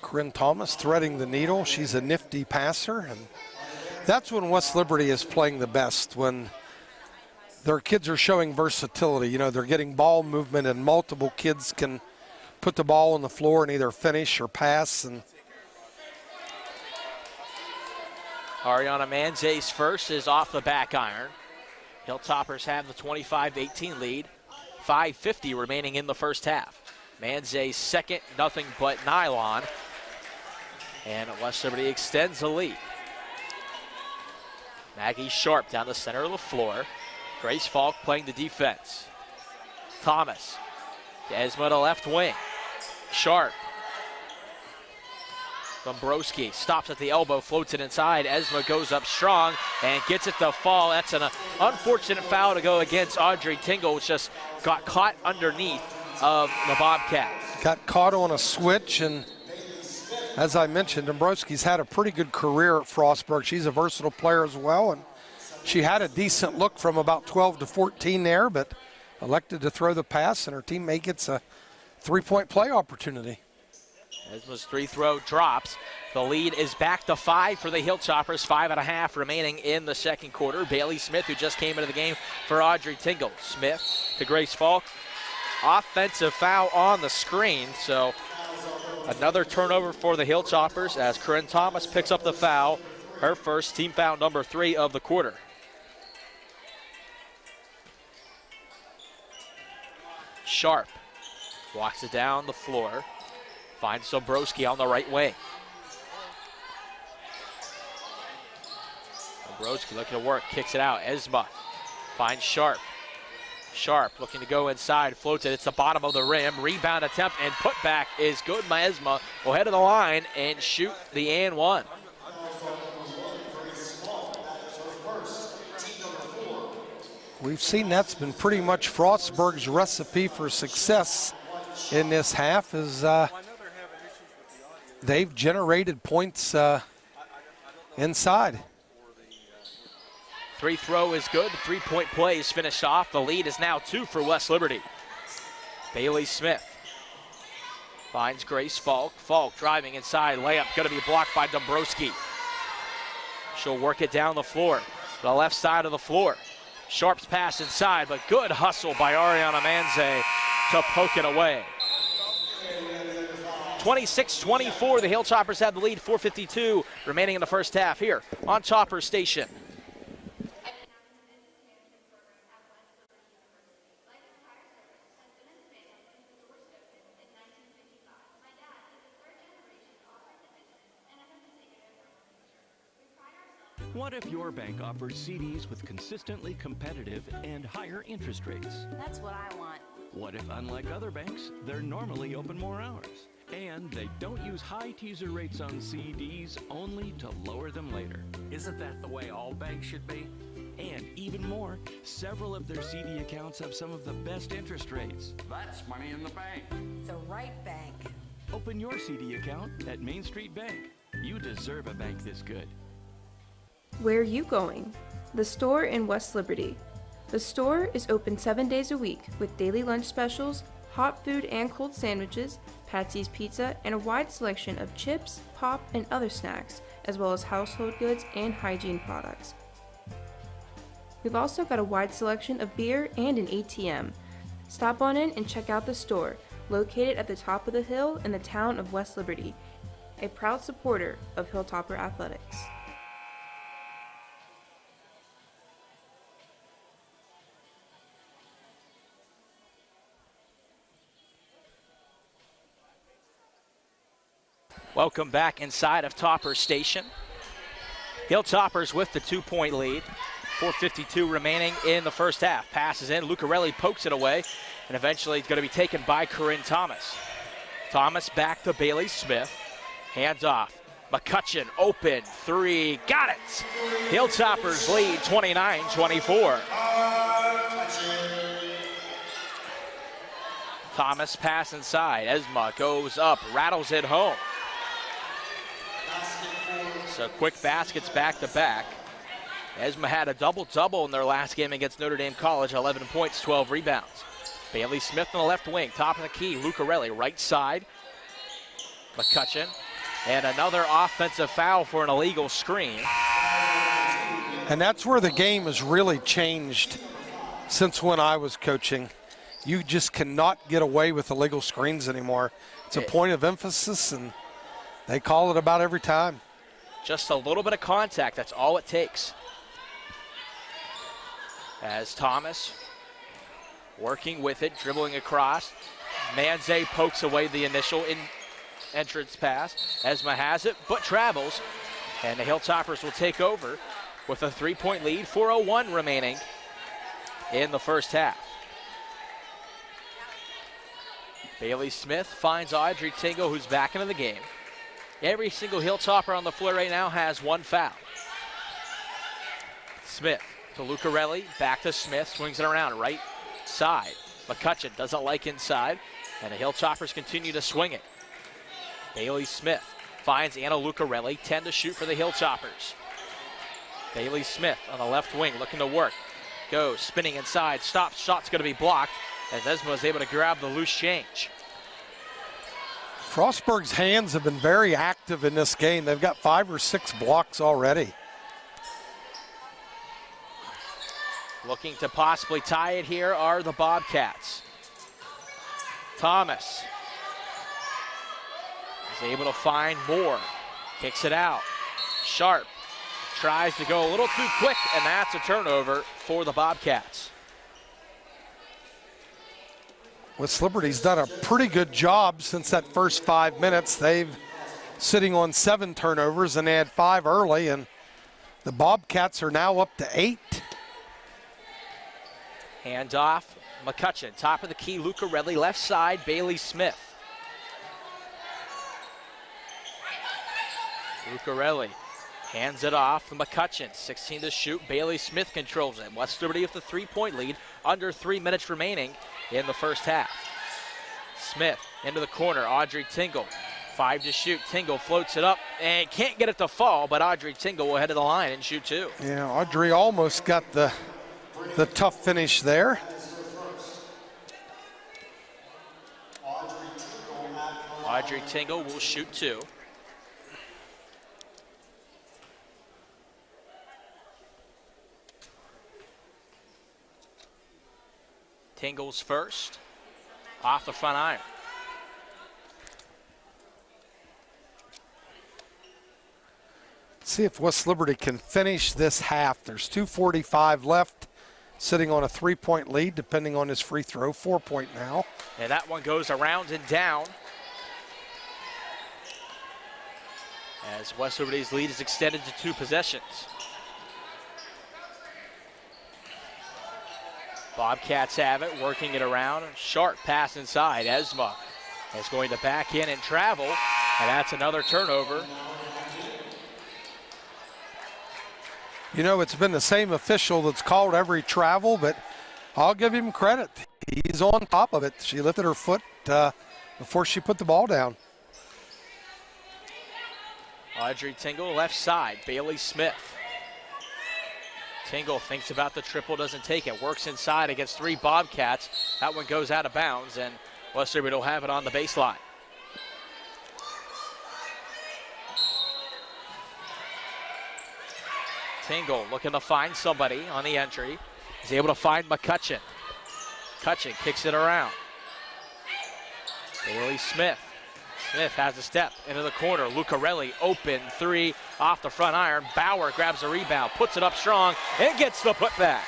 Corinne Thomas threading the needle. She's a nifty passer, and that's when West Liberty is playing the best, when their kids are showing versatility. You know, they're getting ball movement, and multiple kids can put the ball on the floor and either finish or pass. And Ariana Manze's first is off the back iron. Hilltoppers have the 25-18 lead. 5:50 remaining in the first half. Manze's second, nothing but nylon. And West Liberty extends the lead. Maggie Sharp down the center of the floor. Grace Falk playing the defense. Thomas. Esma to left wing. Sharp. Dombrowski stops at the elbow, floats it inside. Esma goes up strong and gets it to fall. That's an unfortunate foul to go against Audrey Tingle, which just got caught underneath of the Bobcat. Got caught on a switch, and as I mentioned, Dombrowski's had a pretty good career at Frostburg. She's a versatile player as well, and she had a decent look from about 12 to 14 there, but elected to throw the pass, and her teammate gets a 3-point play opportunity. Esma's 3-throw drops. The lead is back to 5 for the Hilltoppers. 5.5 remaining in the second quarter. Bailey Smith, who just came into the game for Audrey Tingle. Smith to Grace Falk. Offensive foul on the screen, so another turnover for the Hilltoppers as Corinne Thomas picks up the foul. Her first, team foul number 3 of the quarter. Sharp walks it down the floor. Finds Dombrowski on the right wing. Dombrowski looking to work, kicks it out. Esma finds Sharp. Sharp looking to go inside, floats it. It's the bottom of the rim. Rebound attempt and putback is good by Esma. Will head to the line and shoot the and one. We've seen that's been pretty much Frostburg's recipe for success in this half, is they've generated points inside. 3-throw is good. The 3-point play is finished off. The lead is now 2 for West Liberty. Bailey Smith finds Grace Falk. Falk driving inside. Layup going to be blocked by Dombrowski. She'll work it down the floor. The left side of the floor. Sharp's pass inside, but good hustle by Ariana Manze to poke it away. 26-24, the Hilltoppers have the lead, 4:52 remaining in the first half here on Topper Station. What if your bank offers CDs with consistently competitive and higher interest rates? That's what I want. What if, unlike other banks, they're normally open more hours? And they don't use high teaser rates on CDs only to lower them later. Isn't that the way all banks should be? And even more, several of their CD accounts have some of the best interest rates. That's money in the bank. The right bank. Open your CD account at Main Street Bank. You deserve a bank this good. Where are you going? The store in West Liberty. The store is open 7 days a week with daily lunch specials, hot food and cold sandwiches, Patsy's Pizza, and a wide selection of chips, pop, and other snacks, as well as household goods and hygiene products. We've also got a wide selection of beer and an ATM. Stop on in and check out the store, located at the top of the hill in the town of West Liberty, a proud supporter of Hilltopper Athletics. Welcome back inside of Topper Station. Hilltoppers with the 2-point lead. 4:52 remaining in the first half. Passes in, Lucarelli pokes it away, and eventually it's going to be taken by Corinne Thomas. Thomas back to Bailey Smith. Hands off. McCutcheon open, three, got it! Hilltoppers lead 29-24. Thomas pass inside. Esma goes up, rattles it home. So quick baskets back to back. Esma had a double-double in their last game against Notre Dame College, 11 points, 12 rebounds. Bailey Smith on the left wing, top of the key, Lucarelli right side. McCutcheon, and another offensive foul for an illegal screen. And that's where the game has really changed since when I was coaching. You just cannot get away with illegal screens anymore. It's a point of emphasis, and they call it about every time. Just a little bit of contact, that's all it takes. As Thomas working with it, dribbling across. Manze pokes away the initial entrance pass. Esma has it, but travels. And the Hilltoppers will take over with a 3-point lead, 4:01 remaining in the first half. Bailey Smith finds Audrey Tingle, who's back into the game. Every single Hilltopper on the floor right now has one foul. Smith to Lucarelli, back to Smith, swings it around, right side. McCutcheon doesn't like inside, and the Hilltoppers continue to swing it. Bailey Smith finds Anna Lucarelli, 10 to shoot for the Hilltoppers. Bailey Smith on the left wing looking to work. Goes, spinning inside, stops, shot's gonna be blocked, as Esma is able to grab the loose change. Frostburg's hands have been very active in this game. They've got 5 or 6 blocks already. Looking to possibly tie it here are the Bobcats. Thomas is able to find more. Kicks it out. Sharp tries to go a little too quick, and that's a turnover for the Bobcats. West Liberty's done a pretty good job since that first 5 minutes. They've sitting on 7 turnovers, and they had 5 early, and the Bobcats are now up to 8. Hand off, McCutcheon, top of the key, Lucarelli, left side, Bailey Smith. Lucarelli hands it off to McCutcheon, 16 to shoot, Bailey Smith controls it. West Liberty with the 3-point lead, under 3 minutes remaining in the first half. Smith into the corner, Audrey Tingle, 5 to shoot, Tingle floats it up and can't get it to fall, but Audrey Tingle will head to the line and shoot 2. Yeah, Audrey almost got the tough finish there. Audrey Tingle will shoot 2. Tingle's first, off the front iron. See if West Liberty can finish this half. There's 2:45 left, sitting on a 3-point lead, depending on his free throw. 4-point now. And that one goes around and down, as West Liberty's lead is extended to 2 possessions. Bobcats have it, working it around. Sharp pass inside. Esma is going to back in and travel, and that's another turnover. You know, it's been the same official that's called every travel, but I'll give him credit. He's on top of it. She lifted her foot before she put the ball down. Audrey Tingle, left side. Bailey Smith. Tingle thinks about the triple, doesn't take it. Works inside against 3 Bobcats. That one goes out of bounds, and West Liberty will have it on the baseline. Tingle looking to find somebody on the entry. He's able to find McCutcheon. McCutcheon kicks it around. Bailey Smith. Smith has a step into the corner. Lucarelli open 3 off the front iron. Bauer grabs a rebound, puts it up strong, and gets the putback.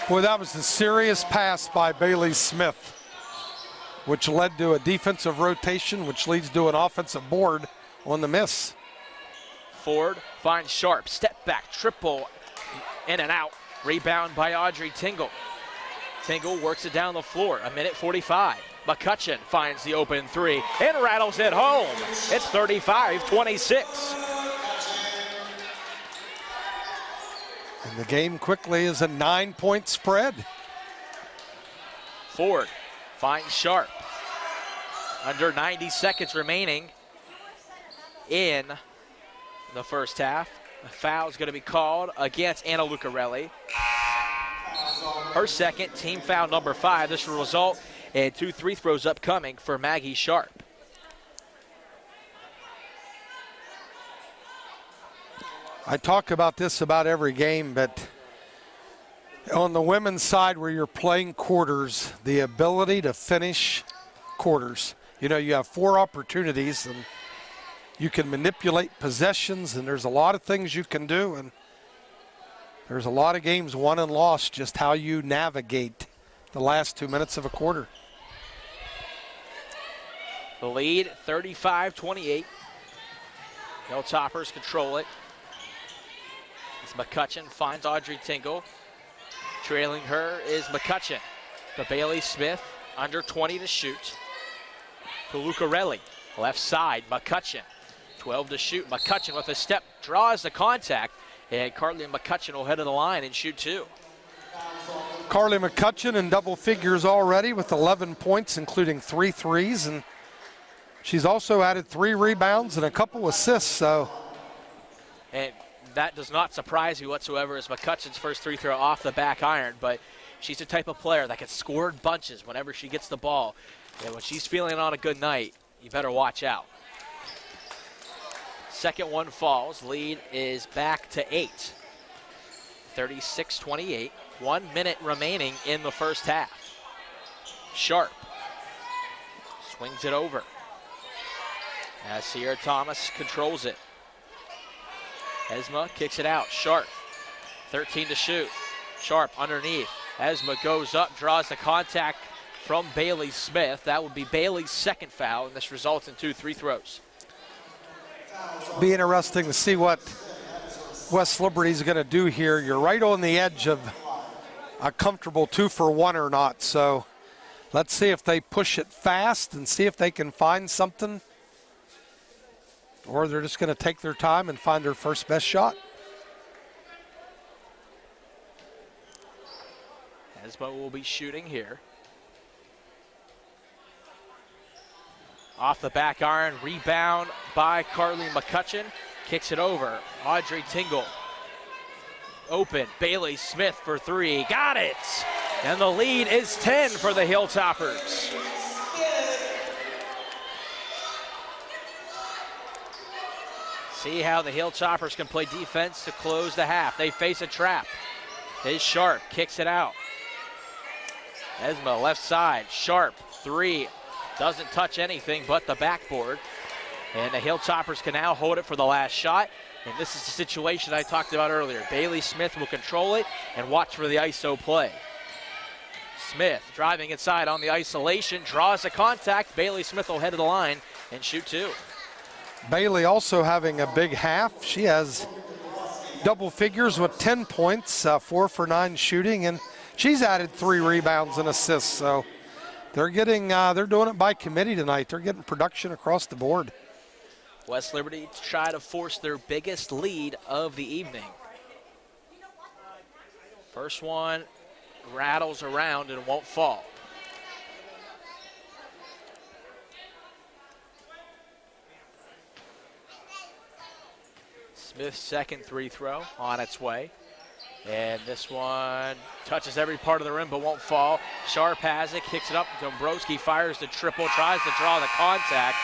Boy, that was a serious pass by Bailey Smith, which led to a defensive rotation, which leads to an offensive board on the miss. Ford finds Sharp, step back, triple, in and out. Rebound by Audrey Tingle. Tingle works it down the floor, 1:45. McCutcheon finds the open 3 and rattles it home. It's 35-26. And the game quickly is a 9-point spread. Ford finds Sharp. Under 90 seconds remaining in the first half. A foul is going to be called against Anna Lucarelli. Her second, team foul number 5. This will result in 2 free throws upcoming for Maggie Sharp. I talk about this about every game, but on the women's side where you're playing quarters, the ability to finish quarters. You know, you have 4 opportunities and you can manipulate possessions, and there's a lot of things you can do, and there's a lot of games won and lost just how you navigate the last 2 minutes of a quarter. The lead, 35-28. Hilltoppers control it. As McCutcheon finds Audrey Tingle. Trailing her is McCutcheon. To Bailey Smith, under 20 to shoot. To Lucarelli, left side, McCutcheon. 12 to shoot. McCutcheon with a step, draws the contact, and Carly McCutcheon will head to the line and shoot 2. Carly McCutcheon in double figures already with 11 points, including 3 threes, and she's also added 3 rebounds and a couple assists. So, and that does not surprise me whatsoever, as McCutcheon's first free throw off the back iron, but she's the type of player that can score in bunches whenever she gets the ball. And when she's feeling on a good night, you better watch out. Second one falls. Lead is back to 8. 36-28. 1 minute remaining in the first half. Sharp swings it over as Sierra Thomas controls it. Esma kicks it out. Sharp, 13 to shoot. Sharp underneath. Esma goes up, draws the contact from Bailey Smith. That would be Bailey's second foul, and this results in 2 free throws. Be interesting to see what West Liberty's going to do here. You're right on the edge of a comfortable 2-for-1 or not. So let's see if they push it fast and see if they can find something, or they're just going to take their time and find their first best shot. Esma will be shooting here. Off the back iron, rebound by Carly McCutcheon. Kicks it over. Audrey Tingle. Open. Bailey Smith for 3. Got it! And the lead is 10 for the Hilltoppers. See how the Hilltoppers can play defense to close the half. They face a trap. Is Sharp. Kicks it out. Esma left side, sharp, three. Doesn't touch anything but the backboard. And the Hilltoppers can now hold it for the last shot. And this is the situation I talked about earlier. Bailey Smith will control it and watch for the ISO play. Smith driving inside on the isolation, draws a contact. Bailey Smith will head to the line and shoot two. Bailey also having a big half. She has double figures with 10 points, 4 for 9 shooting, and she's added 3 rebounds and assists. So they're doing it by committee tonight. They're getting production across the board. West Liberty to try to force their biggest lead of the evening. First one rattles around and won't fall. Smith's second free throw on its way. And this one touches every part of the rim but won't fall. Sharp has it, kicks it up. Dombrowski fires the triple, tries to draw the contact.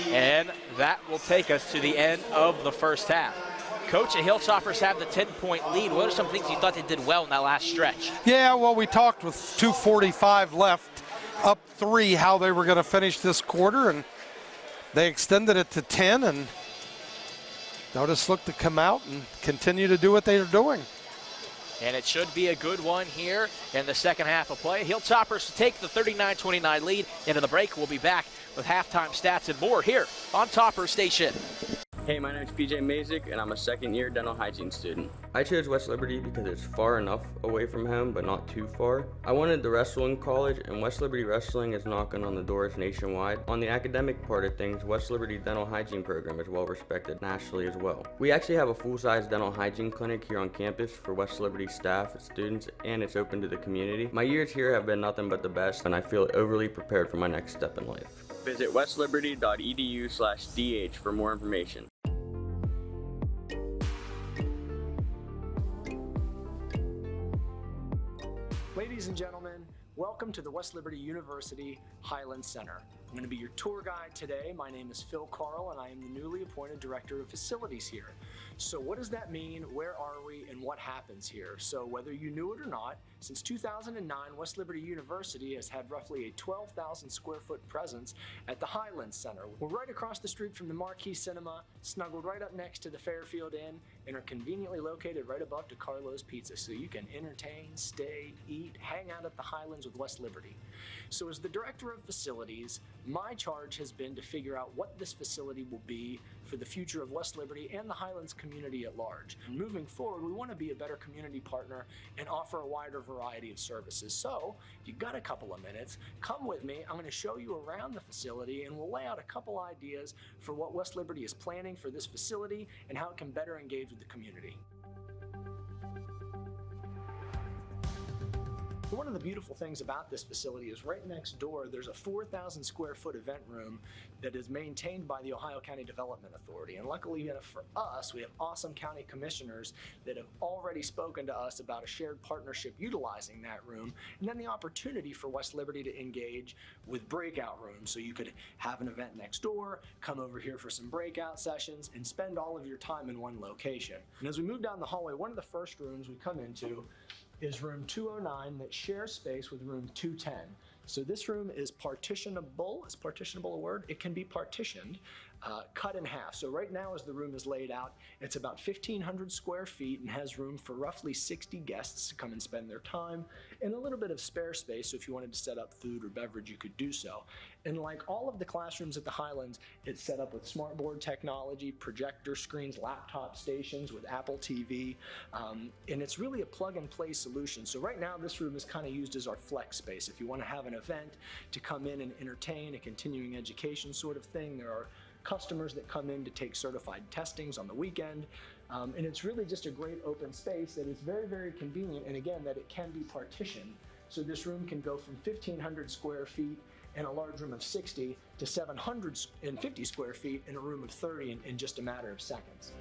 And that will take us to the end of the first half. Coach, the Hilltoppers have the 10-point lead. What are some things you thought they did well in that last stretch? Yeah, well, we talked with 2:45 left, up 3, how they were going to finish this quarter, and they extended it to 10, and they'll just look to come out and continue to do what they're doing. And it should be a good one here in the second half of play. Hilltoppers take the 39-29 lead into the break. We'll be back with halftime stats and more here on Topper Station. Hey, my name is PJ Mazik, and I'm a second-year dental hygiene student. I chose West Liberty because it's far enough away from home, but not too far. I wanted to wrestle in college, and West Liberty Wrestling is knocking on the doors nationwide. On the academic part of things, West Liberty Dental Hygiene Program is well respected nationally as well. We actually have a full-size dental hygiene clinic here on campus for West Liberty staff, students, and it's open to the community. My years here have been nothing but the best, and I feel overly prepared for my next step in life. Visit westliberty.edu/DH for more information. Ladies and gentlemen, welcome to the West Liberty University Highland Center. I'm going to be your tour guide today. My name is Phil Carl, and I am the newly appointed Director of Facilities here. So what does that mean? Where are we? And what happens here? So whether you knew it or not, since 2009, West Liberty University has had roughly a 12,000 square foot presence at the Highland Center. We're right across the street from the Marquee Cinema, snuggled right up next to the Fairfield Inn, and are conveniently located right above DeCarlo's Pizza, so you can entertain, stay, eat, hang out at the Highlands with West Liberty. So as the Director of Facilities, my charge has been to figure out what this facility will be for the future of West Liberty and the Highlands community at large. And moving forward, we want to be a better community partner and offer a wider variety of services. So if you've got a couple of minutes, come with me. I'm going to show you around the facility, and we'll lay out a couple ideas for what West Liberty is planning for this facility and how it can better engage with the community. One of the beautiful things about this facility is right next door there's a 4,000 square foot event room that is maintained by the Ohio County Development Authority. And luckily for us, we have awesome county commissioners that have already spoken to us about a shared partnership utilizing that room, and then the opportunity for West Liberty to engage with breakout rooms. So you could have an event next door, come over here for some breakout sessions, and spend all of your time in one location. And as we move down the hallway, one of the first rooms we come into is room 209 that shares space with room 210. So this room is partitionable. Is partitionable a word? It can be partitioned, cut in half. So right now as the room is laid out, it's about 1,500 square feet and has room for roughly 60 guests to come and spend their time, and a little bit of spare space, so if you wanted to set up food or beverage, you could do so. And like all of the classrooms at the Highlands, it's set up with smartboard technology, projector screens, laptop stations with Apple TV, and it's really a plug-and-play solution. So right now this room is kind of used as our flex space. If you want to have an event to come in and entertain, a continuing education sort of thing, there are customers that come in to take certified testings on the weekend, and it's really just a great open space that is very, very convenient, and again, that it can be partitioned. So this room can go from 1,500 square feet in a large room of 60 to 750 square feet in a room of 30 in just a matter of seconds.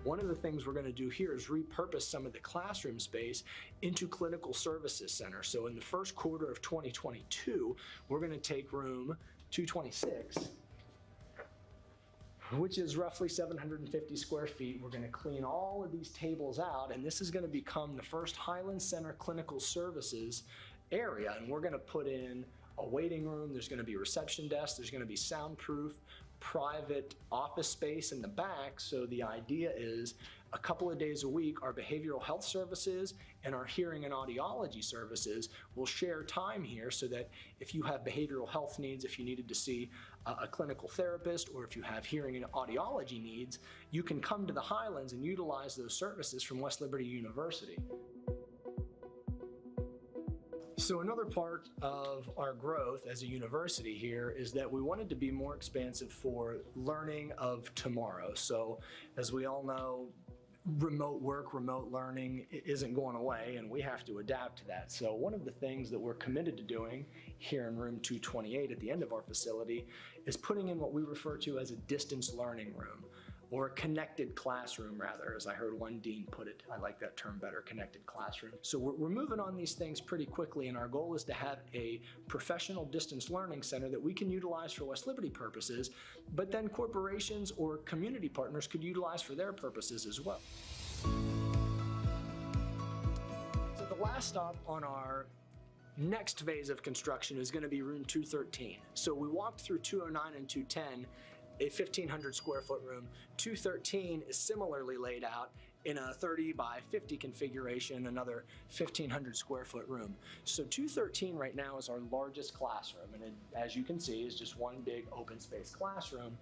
One of the things we're going to do here is repurpose some of the classroom space into clinical services center. So in the first quarter of 2022, we're going to take room 226 which is roughly 750 square feet. We're going to clean all of these tables out, and this is going to become the first Highland Center Clinical Services area. And we're going to put in a waiting room. There's going to be a reception desk. There's going to be soundproof private office space in the back. So the idea is a couple of days a week, our behavioral health services and our hearing and audiology services will share time here, so that if you have behavioral health needs, if you needed to see a clinical therapist, or if you have hearing and audiology needs, you can come to the Highlands and utilize those services from West Liberty University. So another part of our growth as a university here is that we wanted to be more expansive for learning of tomorrow. So as we all know, remote work, remote learning isn't going away, and we have to adapt to that. So one of the things that we're committed to doing here in room 228 at the end of our facility is putting in what we refer to as a distance learning room, or a connected classroom rather, as I heard one dean put it. I like that term better, connected classroom. So we're moving on these things pretty quickly, and our goal is to have a professional distance learning center that we can utilize for West Liberty purposes, but then corporations or community partners could utilize for their purposes as well. So the last stop on our next phase of construction is going to be room 213. So we walked through 209 and 210, a 1,500 square foot room. 213 is similarly laid out in a 30 by 50 configuration, another 1,500 square foot room. So 213 right now is our largest classroom, and it, as you can see, is just one big open space classroom.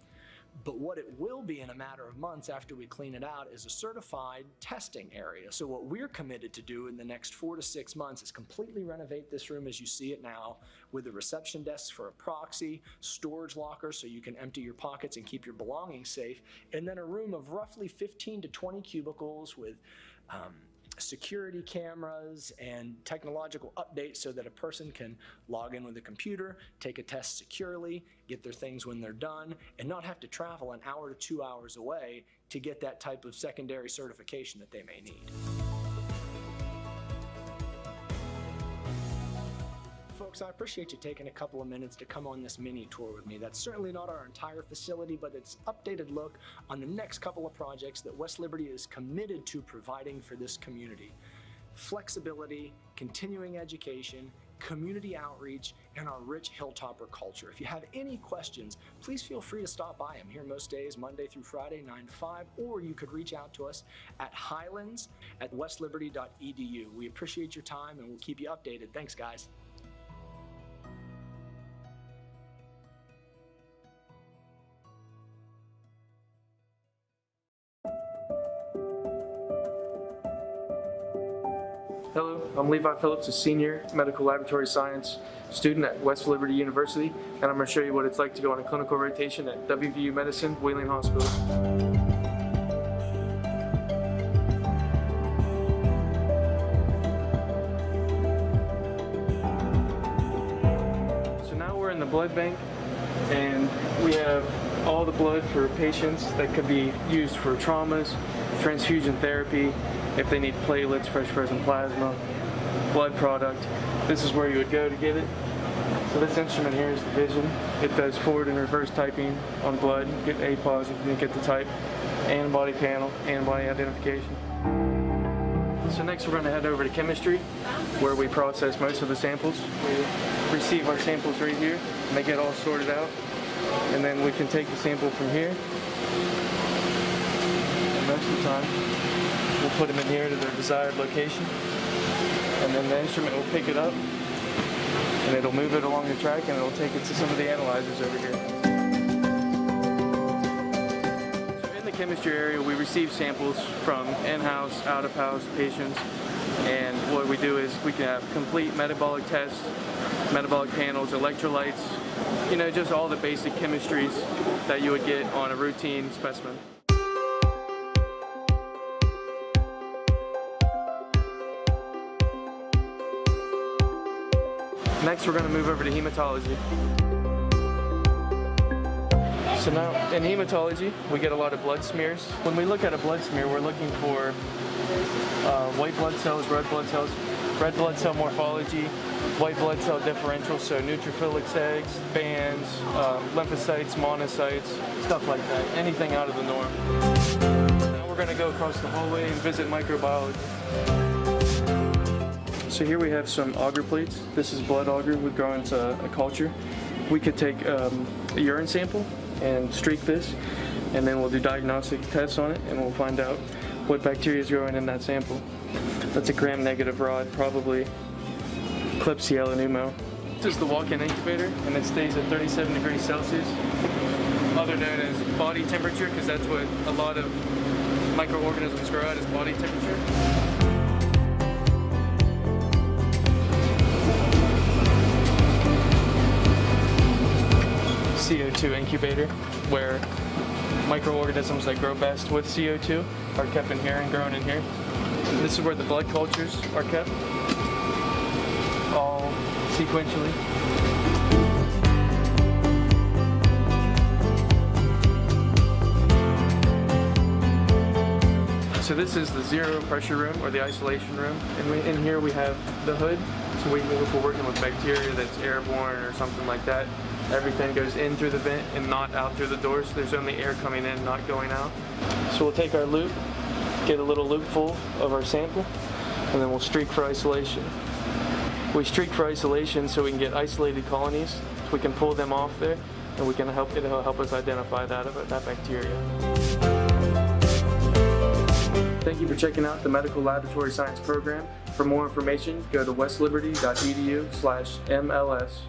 But what it will be in a matter of months after we clean it out is a certified testing area. So what we're committed to do in the next 4 to 6 months is completely renovate this room as you see it now, with a reception desk for a proxy, storage locker so you can empty your pockets and keep your belongings safe, and then a room of roughly 15 to 20 cubicles with security cameras and technological updates so that a person can log in with a computer, take a test securely, get their things when they're done, and not have to travel an hour to 2 hours away to get that type of secondary certification that they may need. Folks, I appreciate you taking a couple of minutes to come on this mini tour with me. That's certainly not our entire facility, but it's an updated look on the next couple of projects that West Liberty is committed to providing for this community. Flexibility, continuing education, community outreach, and our rich Hilltopper culture. If you have any questions, please feel free to stop by. I'm here most days, Monday through Friday, 9 to 5, or you could reach out to us at highlands@westliberty.edu. We appreciate your time, and we'll keep you updated. Thanks, guys. Hello, I'm Levi Phillips, a senior medical laboratory science student at West Liberty University, and I'm going to show you what it's like to go on a clinical rotation at WVU Medicine, Wheeling Hospital. So now we're in the blood bank, and we have all the blood for patients that could be used for traumas, transfusion therapy, if they need platelets, fresh frozen plasma, blood product. This is where you would go to get it. So this instrument here is the Vision. It does forward and reverse typing on blood, get A positive, and then get the type, antibody panel, antibody identification. So next we're going to head over to chemistry, where we process most of the samples. We receive our samples right here, and they get all sorted out. And then we can take the sample from here, and most of the time we'll put them in here to their desired location, and then the instrument will pick it up, and it'll move it along the track, and it'll take it to some of the analyzers over here. So in the chemistry area, we receive samples from in-house, out-of-house patients, and what we do is we can have complete metabolic tests, metabolic panels, electrolytes, you know, just all the basic chemistries that you would get on a routine specimen. Next, we're going to move over to hematology. So now in hematology, we get a lot of blood smears. When we look at a blood smear, we're looking for white blood cells, red blood cell morphology, white blood cell differential, so neutrophilic eggs, bands, lymphocytes, monocytes, stuff like that, anything out of the norm. Now we're going to go across the hallway and visit microbiology. So here we have some agar plates. This is blood agar. We grow into a culture. We could take a urine sample and streak this, and then we'll do diagnostic tests on it, and we'll find out what bacteria is growing in that sample. That's a gram-negative rod, probably Klebsiella pneumo. This is the walk-in incubator, and it stays at 37 degrees Celsius, other known as body temperature, because that's what a lot of microorganisms grow at, is body temperature. CO2 incubator, where microorganisms that grow best with CO2 are kept in here and grown in here. This is where the blood cultures are kept, all sequentially. So this is the zero pressure room, or the isolation room, and in here we have the hood. So if we're working with bacteria that's airborne or something like that, everything goes in through the vent and not out through the doors. So there's only air coming in, not going out. So we'll take our loop, get a little loop full of our sample, and then we'll streak for isolation. We streak for isolation so we can get isolated colonies, so we can pull them off there, and it'll help us identify that bacteria. Thank you for checking out the Medical Laboratory Science program. For more information, go to westliberty.edu/MLS.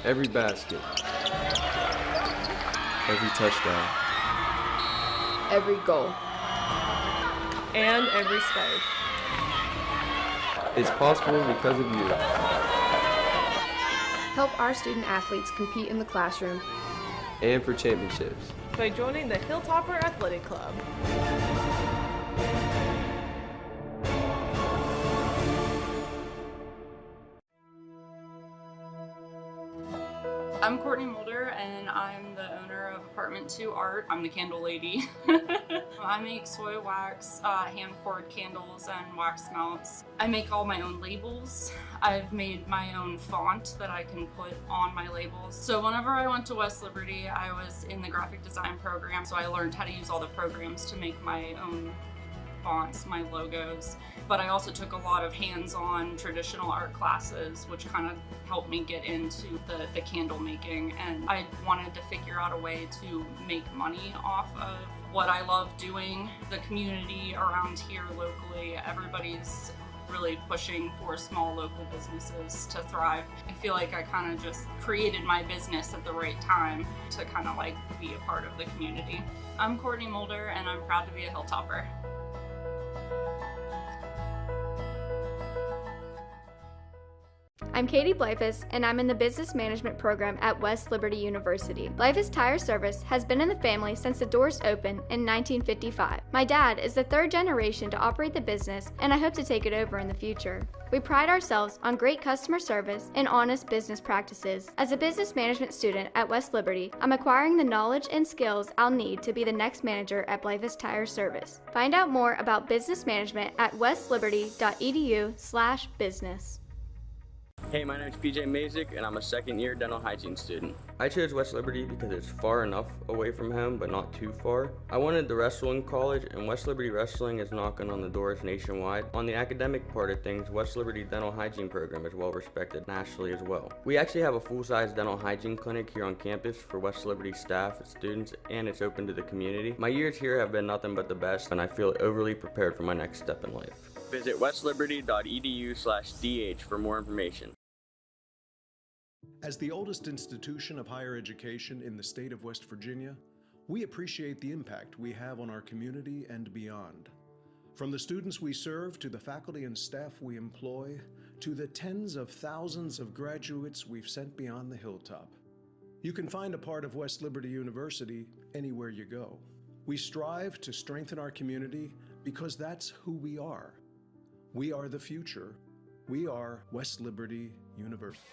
Every basket, every touchdown, Every goal. And every spike. it's possible because of you. Help our student athletes compete in the classroom. And for championships. By joining the Hilltopper Athletic Club. I'm Courtney Mulder, and I'm the owner of Apartment 2 Art. I'm the candle lady. I make soy wax, hand-poured candles, and wax melts. I make all my own labels. I've made my own font that I can put on my labels. So whenever I went to West Liberty, I was in the graphic design program, so I learned how to use all the programs to make my own fonts, my logos, but I also took a lot of hands-on traditional art classes, which kind of helped me get into the candle making, and I wanted to figure out a way to make money off of what I love doing. The community around here locally, everybody's really pushing for small local businesses to thrive. I feel like I kind of just created my business at the right time to kind of like be a part of the community. I'm Courtney Mulder, and I'm proud to be a Hilltopper. I'm Katie Blyfus, and I'm in the Business Management program at West Liberty University. Blyfus Tire Service has been in the family since the doors opened in 1955. My dad is the third generation to operate the business, and I hope to take it over in the future. We pride ourselves on great customer service and honest business practices. As a business management student at West Liberty, I'm acquiring the knowledge and skills I'll need to be the next manager at Blyfus Tire Service. Find out more about business management at westliberty.edu/business. Hey, my name is PJ Mazik, and I'm a second-year dental hygiene student. I chose West Liberty because it's far enough away from home, but not too far. I wanted to wrestle in college, and West Liberty Wrestling is knocking on the doors nationwide. On the academic part of things, West Liberty Dental Hygiene Program is well respected nationally as well. We actually have a full-size dental hygiene clinic here on campus for West Liberty staff, students, and it's open to the community. My years here have been nothing but the best, and I feel overly prepared for my next step in life. Visit westliberty.edu/DH for more information. As the oldest institution of higher education in the state of West Virginia, we appreciate the impact we have on our community and beyond. From the students we serve, to the faculty and staff we employ, to the tens of thousands of graduates we've sent beyond the hilltop. You can find a part of West Liberty University anywhere you go. We strive to strengthen our community because that's who we are. We are the future. We are West Liberty University.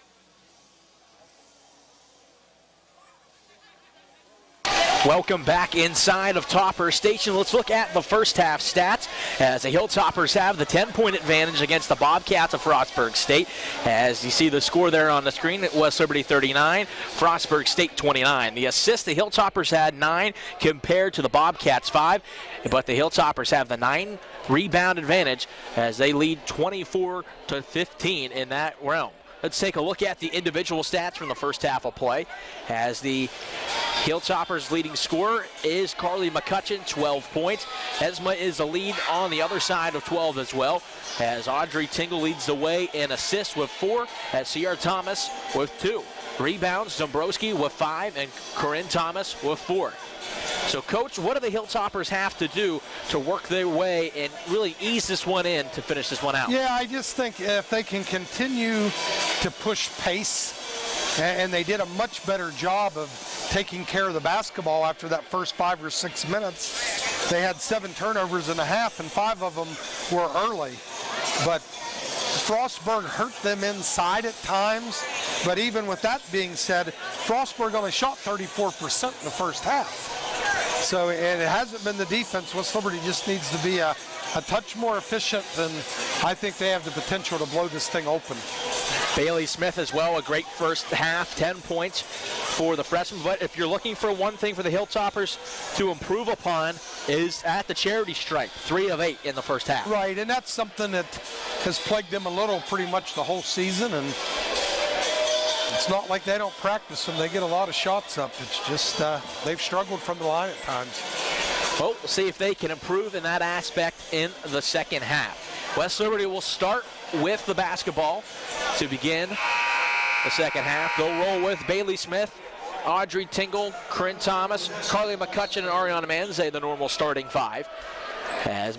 Welcome back inside of Topper Station. Let's look at the first half stats as the Hilltoppers have the 10-point advantage against the Bobcats of Frostburg State. As you see the score there on the screen, West Liberty 39, Frostburg State 29. The assists, the Hilltoppers had 9 compared to the Bobcats 5, but the Hilltoppers have the 9 rebound advantage as they lead 24-15 in that realm. Let's take a look at the individual stats from the first half of play. As the Hilltoppers' leading scorer is Carly McCutcheon, 12 points. Esma is the lead on the other side of 12 as well, as Audrey Tingle leads the way in assists with 4, as Sierra Thomas with 2. Rebounds, Dombrowski with 5, and Corinne Thomas with 4. So, Coach, what do the Hilltoppers have to do to work their way and really ease this one in to finish this one out? Yeah, I just think if they can continue to push pace, and they did a much better job of taking care of the basketball after that first 5 or 6 minutes. They had 7 turnovers in a half, and 5 of them were early. But Frostburg hurt them inside at times, but even with that being said, Frostburg only shot 34% in the first half. So, and it hasn't been the defense. West Liberty just needs to be a touch more efficient, and I think they have the potential to blow this thing open. Bailey Smith as well, a great first half, 10 points for the freshman. But if you're looking for one thing for the Hilltoppers to improve upon is at the charity stripe, 3 of 8 in the first half. Right, and that's something that has plagued them a little pretty much the whole season, and it's not like they don't practice them. They get a lot of shots up. It's just they've struggled from the line at times. Well, we'll see if they can improve in that aspect in the second half. West Liberty will start with the basketball to begin the second half. They'll roll with Bailey Smith, Audrey Tingle, Corinne Thomas, Carly McCutcheon, and Ariana Manze, the normal starting 5. As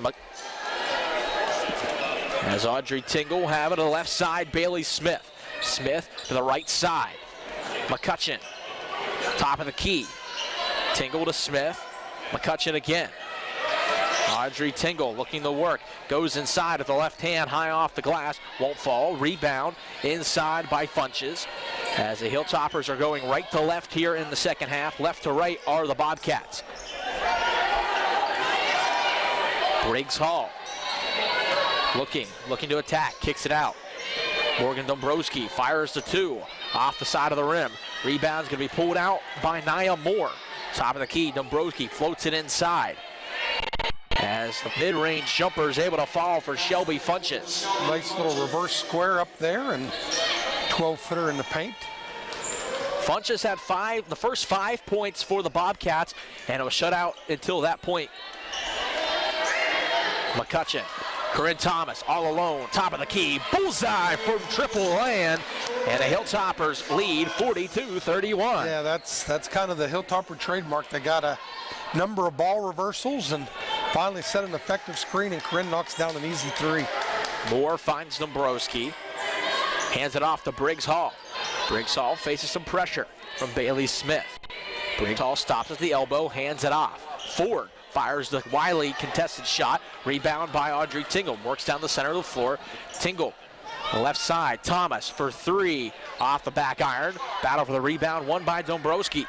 Audrey Tingle will have it to the left side, Bailey Smith. Smith to the right side. McCutcheon, top of the key. Tingle to Smith. McCutcheon again. Audrey Tingle looking to work. Goes inside with the left hand, high off the glass. Won't fall. Rebound inside by Funches. As the Hilltoppers are going right to left here in the second half. Left to right are the Bobcats. Briggs Hall looking to attack. Kicks it out. Morgan Dombrowski fires the 2 off the side of the rim. Rebound's going to be pulled out by Nia Moore. Top of the key, Dombrowski floats it inside. As the mid-range jumper is able to fall for Shelby Funches. Nice little reverse square up there and 12-footer in the paint. Funches had the first 5 points for the Bobcats, and it was shut out until that point. McCutcheon. Corinne Thomas all alone, top of the key, bullseye from triple land, and the Hilltoppers lead 42-31. Yeah, that's kind of the Hilltopper trademark. They got a number of ball reversals and finally set an effective screen, and Corinne knocks down an easy 3. Moore finds Dombrowski, hands it off to Briggs Hall. Briggs Hall faces some pressure from Bailey Smith. Briggs Hall stops at the elbow, hands it off. Ford fires the Wiley contested shot. Rebound by Audrey Tingle. Works down the center of the floor. Tingle, left side. Thomas for 3 off the back iron. Battle for the rebound, won by Dombrowski.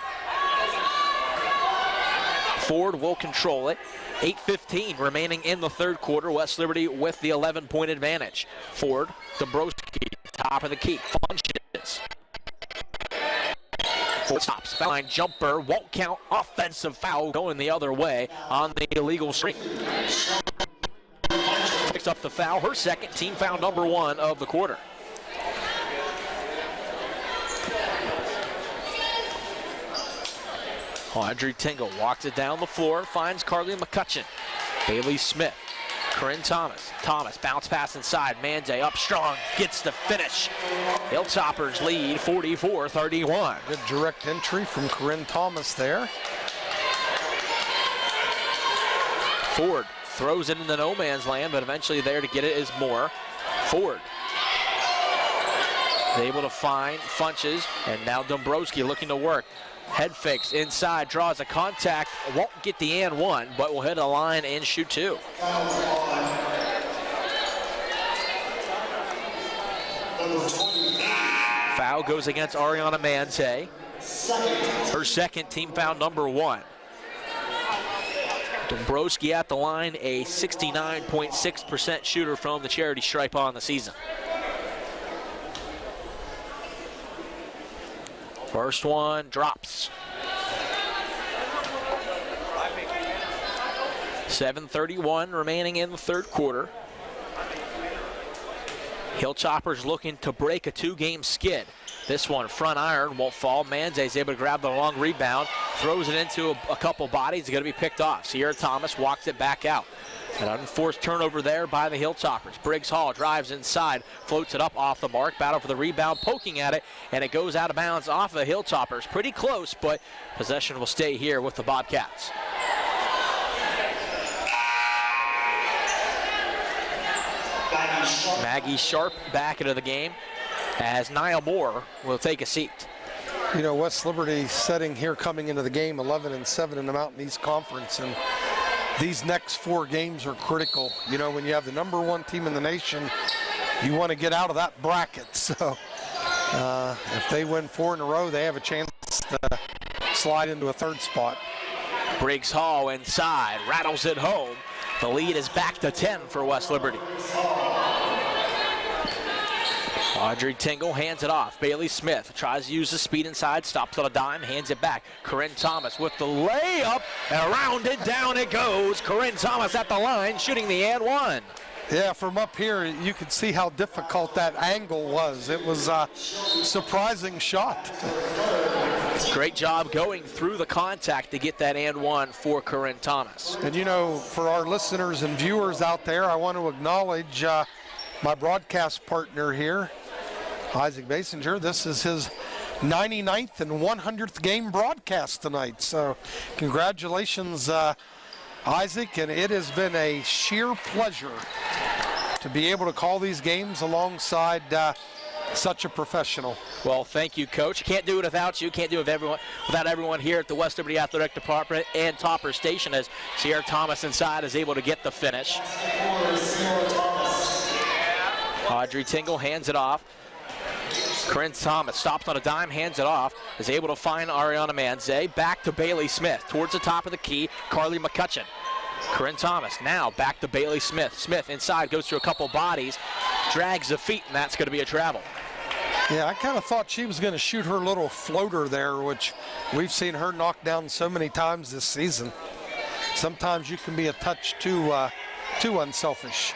Ford will control it. 8:15 remaining in the third quarter. West Liberty with the 11-point advantage. Ford, Dombrowski, top of the key. Funches. Ford stops. Foul line jumper won't count. Offensive foul going the other way on the illegal string. Picks up the foul. Her second, team foul number 1 of the quarter. Audrey Tingle walks it down the floor, finds Carly McCutcheon. Bailey Smith, Corinne Thomas. Thomas, bounce pass inside. Manze up strong, gets the finish. Hilltoppers lead 44-31. Good direct entry from Corinne Thomas there. Ford throws it into no man's land, but eventually there to get it is Moore. Ford is able to find Funches, and now Dombrowski looking to work. Head fakes inside, draws a contact, won't get the and 1, but will hit a line and shoot 2. Foul goes against Ariana Manze. Her second, team foul number 1. Dombrowski at the line, a 69.6% shooter from the charity stripe on the season. First one drops. 7:31 remaining in the third quarter. Hilltoppers looking to break a 2-game skid. This one, front iron, won't fall. Manze is able to grab the long rebound, throws it into a couple bodies. It's going to be picked off. Sierra Thomas walks it back out. An unforced turnover there by the Hilltoppers. Briggs Hall drives inside, floats it up off the mark, battle for the rebound, poking at it, and it goes out of bounds off of the Hilltoppers. Pretty close, but possession will stay here with the Bobcats. Maggie Sharp back into the game as Niall Moore will take a seat. You know, West Liberty sitting here coming into the game 11-7 in the Mountain East Conference, and these next 4 games are critical. You know, when you have the number 1 team in the nation, you want to get out of that bracket. So if they win 4 in a row, they have a chance to slide into a 3rd spot. Briggs Hall inside, rattles it home. The lead is back to 10 for West Liberty. Audrey Tingle hands it off. Bailey Smith tries to use the speed inside, stops on a dime, hands it back. Corinne Thomas with the layup, and around it, down it goes. Corinne Thomas at the line, shooting the and one. Yeah, from up here, you could see how difficult that angle was. It was a surprising shot. Great job going through the contact to get that and one for Corinne Thomas. And you know, for our listeners and viewers out there, I want to acknowledge my broadcast partner here, Isaac Basinger. This is his 99th and 100th game broadcast tonight. So congratulations, Isaac, and it has been a sheer pleasure to be able to call these games alongside such a professional. Well, thank you, Coach. Can't do it without you. Can't do it without everyone here at the West Liberty Athletic Department and Topper Station, as Sierra Thomas inside is able to get the finish. Audrey Tingle hands it off. Corinne Thomas stops on a dime, hands it off, is able to find Ariana Manze. Back to Bailey Smith towards the top of the key, Carly McCutcheon. Corinne Thomas now back to Bailey Smith. Smith inside, goes through a couple bodies, drags the feet, and that's going to be a travel. Yeah, I kind of thought she was going to shoot her little floater there, which we've seen her knock down so many times this season. Sometimes you can be a touch too unselfish.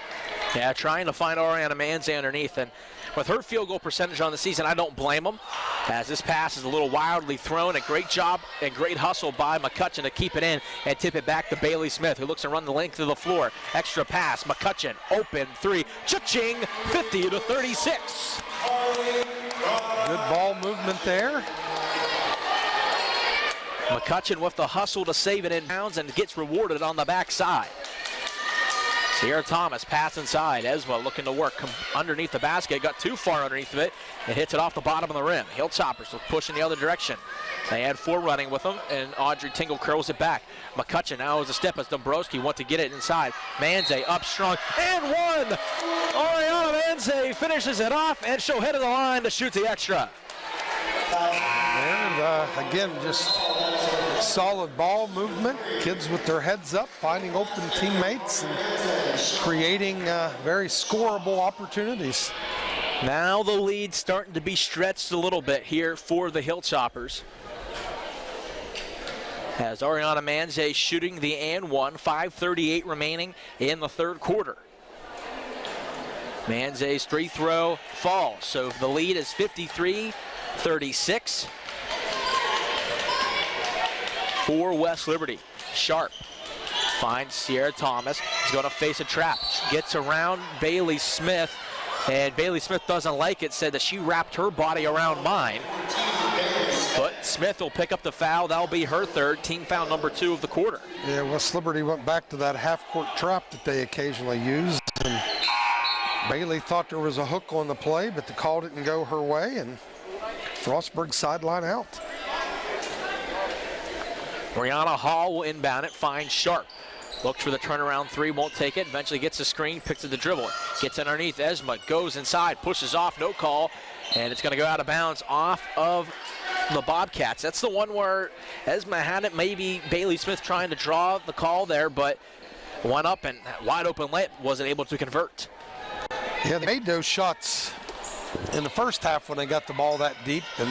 Yeah, trying to find Ariana Manze underneath, and with her field goal percentage on the season, I don't blame them, as this pass is a little wildly thrown. A great job and great hustle by McCutcheon to keep it in and tip it back to Bailey Smith, who looks to run the length of the floor. Extra pass, McCutcheon, open three, cha-ching, 50-36. Good ball movement there. McCutcheon with the hustle to save it in bounds and gets rewarded on the backside. Sierra Thomas pass inside. Esma looking to work underneath the basket. Got too far underneath of it and hits it off the bottom of the rim. Hilltoppers will push in the other direction. They had four running with them, and Audrey Tingle curls it back. McCutcheon now is a step as Dombrowski wants to get it inside. Manze up strong and one. Ariana Manze finishes it off, and she'll head to the line to shoot the extra. And again, just solid ball movement. Kids with their heads up, finding open teammates and creating very scoreable opportunities. Now the lead starting to be stretched a little bit here for the Hilltoppers, as Ariana Manze shooting the and one, 5:38 remaining in the third quarter. Manze's free throw falls, so the lead is 53-36 for West Liberty. Sharp finds Sierra Thomas. He's going to face a trap. Gets around Bailey Smith, and Bailey Smith doesn't like it, said that she wrapped her body around mine. But Smith will pick up the foul. That'll be her third, team foul number 2 of the quarter. Yeah, West Liberty went back to that half-court trap that they occasionally use, and Bailey thought there was a hook on the play, but the call didn't go her way, and Frostburg sideline out. Brianna Hall will inbound it, finds Sharp. Looks for the turnaround three, won't take it. Eventually gets the screen, picks it the dribble. Gets underneath Esma, goes inside, pushes off, no call. And it's going to go out of bounds off of the Bobcats. That's the one where Esma had it, maybe Bailey Smith trying to draw the call there, but went up and wide open lane, wasn't able to convert. Yeah, they made those shots in the first half when they got the ball that deep. And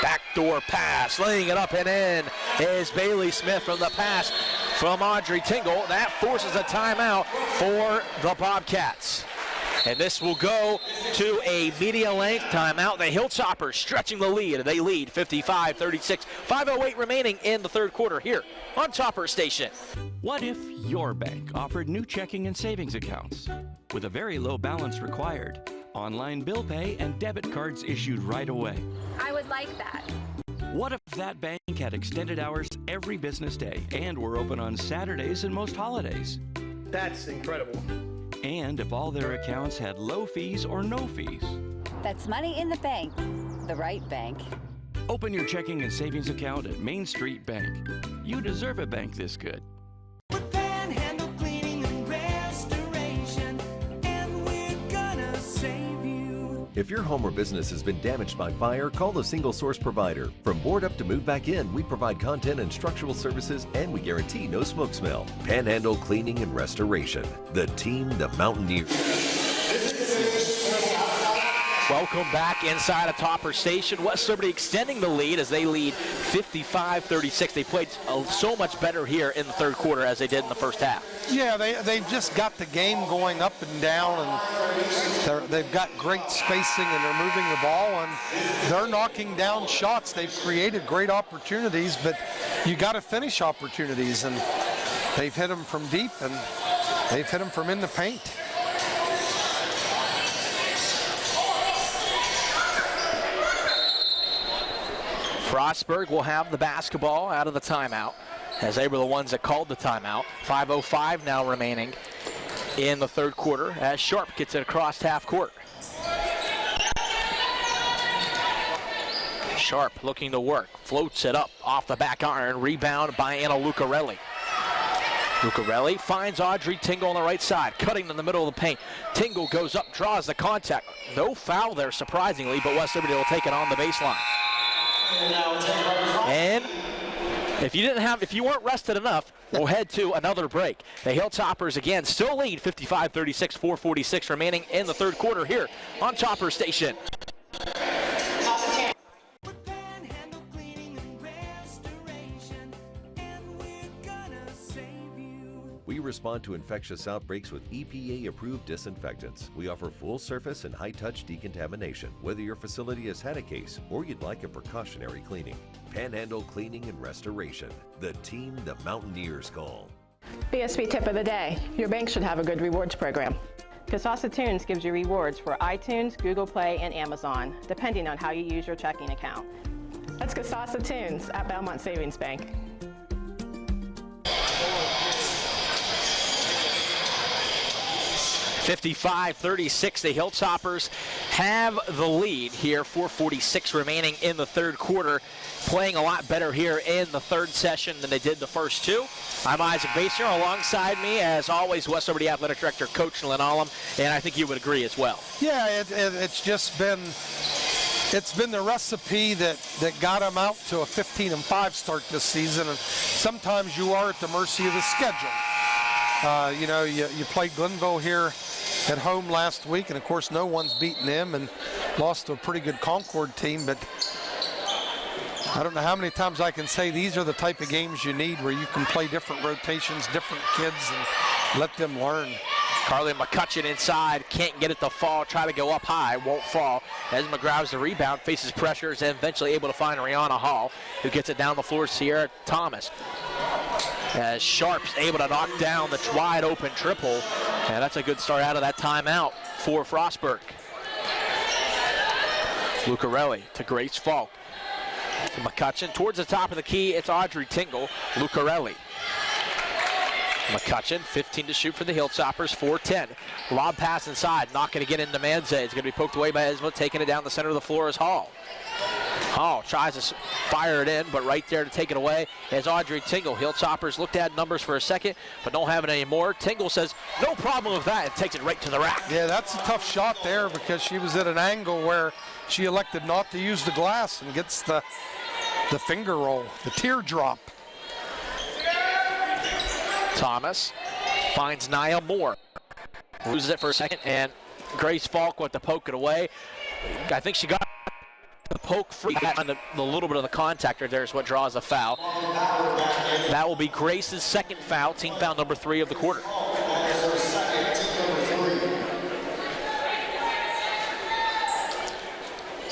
backdoor pass, laying it up and in is Bailey Smith from the pass from Audrey Tingle. That forces a timeout for the Bobcats. And this will go to a media length timeout. The Hilltoppers stretching the lead. They lead 55-36. 5:08 remaining in the third quarter here on Topper Station. What if your bank offered new checking and savings accounts with a very low balance required, online bill pay, and debit cards issued right away? I would like that. What if that bank had extended hours every business day and were open on Saturdays and most holidays? That's incredible. And if all their accounts had low fees or no fees? That's money in the bank, the right bank. Open your checking and savings account at Main Street Bank. You deserve a bank this good. If your home or business has been damaged by fire, call the single source provider. From board up to move back in, we provide content and structural services, and we guarantee no smoke smell. Panhandle Cleaning and Restoration. The team, the Mountaineers. Welcome back inside of Topper Station. West Liberty extending the lead as they lead 55-36. They played so much better here in the third quarter as they did in the first half. Yeah, they've just got the game going up and down, and they've got great spacing, and they're moving the ball, and they're knocking down shots. They've created great opportunities, but you got to finish opportunities, and they've hit them from deep, and they've hit them from in the paint. Frostburg will have the basketball out of the timeout, as they were the ones that called the timeout. 5:05 now remaining in the third quarter as Sharp gets it across half court. Sharp looking to work, floats it up off the back iron, rebound by Anna Lucarelli. Lucarelli finds Audrey Tingle on the right side, cutting in the middle of the paint. Tingle goes up, draws the contact. No foul there, surprisingly, but West Liberty will take it on the baseline. And if you weren't rested enough, we'll head to another break. The Hilltoppers again still lead 55-36, 4:46 remaining in the third quarter here on Topper Station. We respond to infectious outbreaks with EPA-approved disinfectants. We offer full surface and high-touch decontamination, whether your facility has had a case or you'd like a precautionary cleaning. Panhandle Cleaning and Restoration. The team the Mountaineers call. BSB tip of the day. Your bank should have a good rewards program. Casasa Tunes gives you rewards for iTunes, Google Play, and Amazon, depending on how you use your checking account. That's Casasa Tunes at Belmont Savings Bank. 55-36, the Hilltoppers have the lead here. 4:46 remaining in the third quarter. Playing a lot better here in the third session than they did the first two. I'm Isaac Basinger. Alongside me, as always, West Liberty Athletic Director Coach Lynn Allum, and I think you would agree as well. Yeah, it's just been the recipe that got them out to a 15-5 start this season, and sometimes you are at the mercy of the schedule. You played Glenville here at home last week, and of course no one's beaten them, and lost to a pretty good Concord team, but I don't know how many times I can say these are the type of games you need where you can play different rotations, different kids, and let them learn. Carly McCutcheon inside, can't get it to fall, try to go up high, won't fall. Esma grabs the rebound, faces pressures, and eventually able to find Rihanna Hall, who gets it down the floor. Sierra Thomas. As Sharp's able to knock down the wide open triple, and that's a good start out of that timeout for Frostburg. Lucarelli to Grace Falk. To McCutcheon towards the top of the key, it's Audrey Tingle. Lucarelli. McCutcheon, 15 to shoot for the Hilltoppers, 4-10. Lob pass inside, not going to get into Manze. It's going to be poked away by Esma, taking it down the center of the floor is Hall. Oh, tries to fire it in, but right there to take it away is Audrey Tingle. Hilltoppers looked at numbers for a second, but don't have it anymore. Tingle says, no problem with that, and takes it right to the rack. Yeah, that's a tough shot there because she was at an angle where she elected not to use the glass and gets the finger roll, the teardrop. Thomas finds Nia Moore. Loses it for a second, and Grace Falk went to poke it away. I think she got the poke free on the little bit of the contact right there is what draws a foul. That will be Grace's second foul, team foul number 3 of the quarter.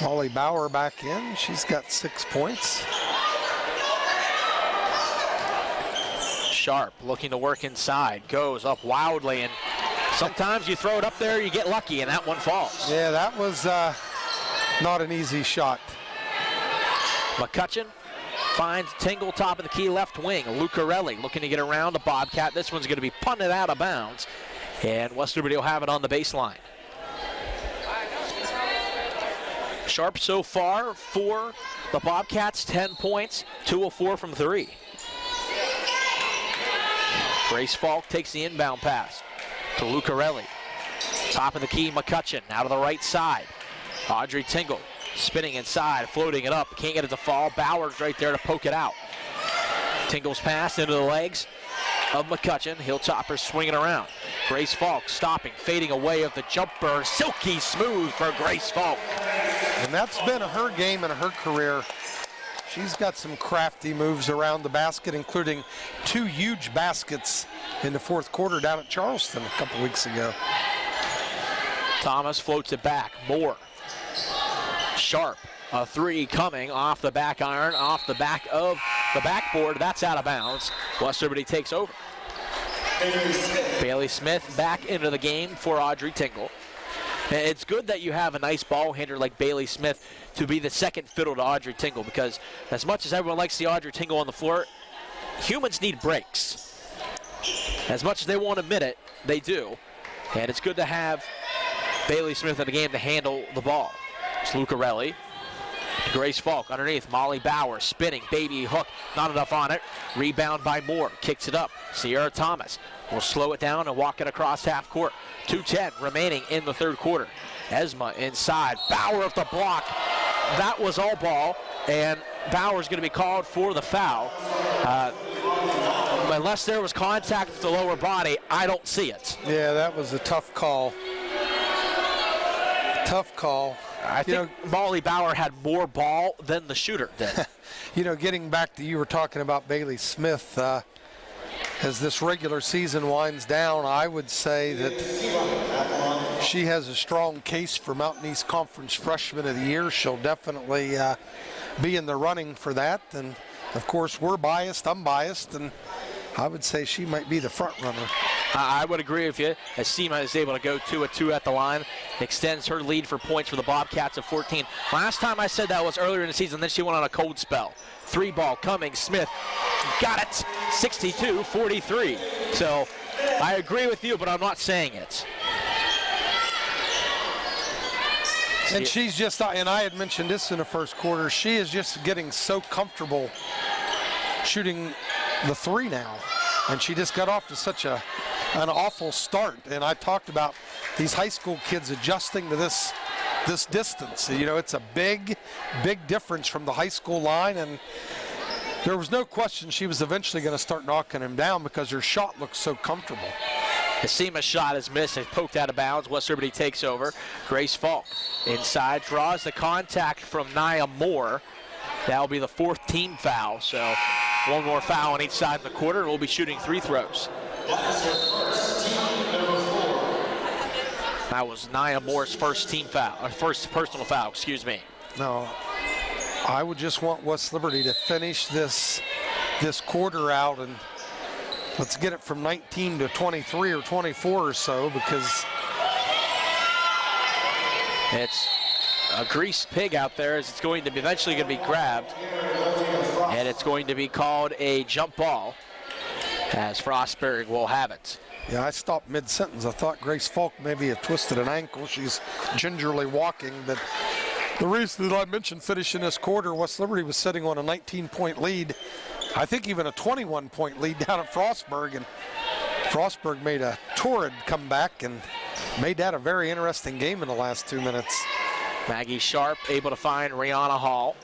Molly Bauer back in. She's got 6 points. Sharp looking to work inside, goes up wildly, and sometimes you throw it up there, you get lucky, and that one falls. Yeah, that was not an easy shot. McCutcheon finds Tingle top of the key left wing. Lucarelli looking to get around the Bobcat. This one's going to be punted out of bounds, and West Liberty will have it on the baseline. Sharp so far for the Bobcats, 10 points, 2 of 4 from 3. Grace Falk takes the inbound pass to Lucarelli. Top of the key, McCutcheon out of the right side. Audrey Tingle spinning inside, floating it up. Can't get it to fall. Bauer's right there to poke it out. Tingle's pass into the legs of McCutcheon. Hilltoppers swinging around. Grace Falk stopping, fading away of the jumper. Silky smooth for Grace Falk. And that's been her game and her career. She's got some crafty moves around the basket, including 2 huge baskets in the 4th quarter down at Charleston a couple weeks ago. Thomas floats it back. Moore. Sharp. A 3 coming off the back iron, off the back of the backboard. That's out of bounds. West Liberty takes over. Bailey Smith back into the game for Audrey Tingle. And it's good that you have a nice ball handler like Bailey Smith to be the second fiddle to Audrey Tingle, because as much as everyone likes to see Audrey Tingle on the floor, humans need breaks. As much as they won't admit it, they do. And it's good to have Bailey Smith in the game to handle the ball. It's Lucarelli. Grace Falk underneath. Molly Bauer spinning. Baby hook. Not enough on it. Rebound by Moore. Kicks it up. Sierra Thomas will slow it down and walk it across half court. 2:10 remaining in the 3rd quarter. Esma inside. Bauer at the block. That was all ball. And Bauer's going to be called for the foul. Unless there was contact with the lower body, I don't see it. Yeah, that was a tough call. Tough call. I think Molly Bauer had more ball than the shooter did. Getting back to you were talking about Bailey Smith, as this regular season winds down, I would say that she has a strong case for Mountain East Conference Freshman of the Year. She'll definitely be in the running for that. And, of course, we're biased. I'm biased. And I would say she might be the front runner. I would agree with you, as Seema is able to go 2-2 at the line, extends her lead for points for the Bobcats of 14. Last time I said that was earlier in the season, then she went on a cold spell. 3 ball coming, Smith got it, 62-43. So I agree with you, but I'm not saying it. And she's just, and I had mentioned this in the 1st quarter, she is just getting so comfortable shooting the 3 now. And she just got off to such an awful start. And I talked about these high school kids adjusting to this distance. It's a big difference from the high school line. And there was no question she was eventually going to start knocking him down because her shot looked so comfortable. Hasima's shot is missed and poked out of bounds. West Liberty takes over. Grace Falk inside, draws the contact from Nia Moore. That'll be the 4th team foul. So 1 more foul on each side of the quarter, and we'll be shooting 3 throws. That was Nia Moore's first team foul, or first personal foul, excuse me. No, I would just want West Liberty to finish this quarter out, and let's get it from 19 to 23 or 24 or so, because it's a greased pig out there, as it's going to be eventually going to be grabbed, and it's going to be called a jump ball, as Frostburg will have it. Yeah, I stopped mid-sentence. I thought Grace Falk maybe had twisted an ankle. She's gingerly walking, but The reason that I mentioned finishing this quarter, West Liberty was sitting on a 19-point lead. I think even a 21-point lead down at Frostburg, and Frostburg made a torrid comeback and made that a very interesting game in the last 2 minutes. Maggie Sharp able to find Rihanna Hall.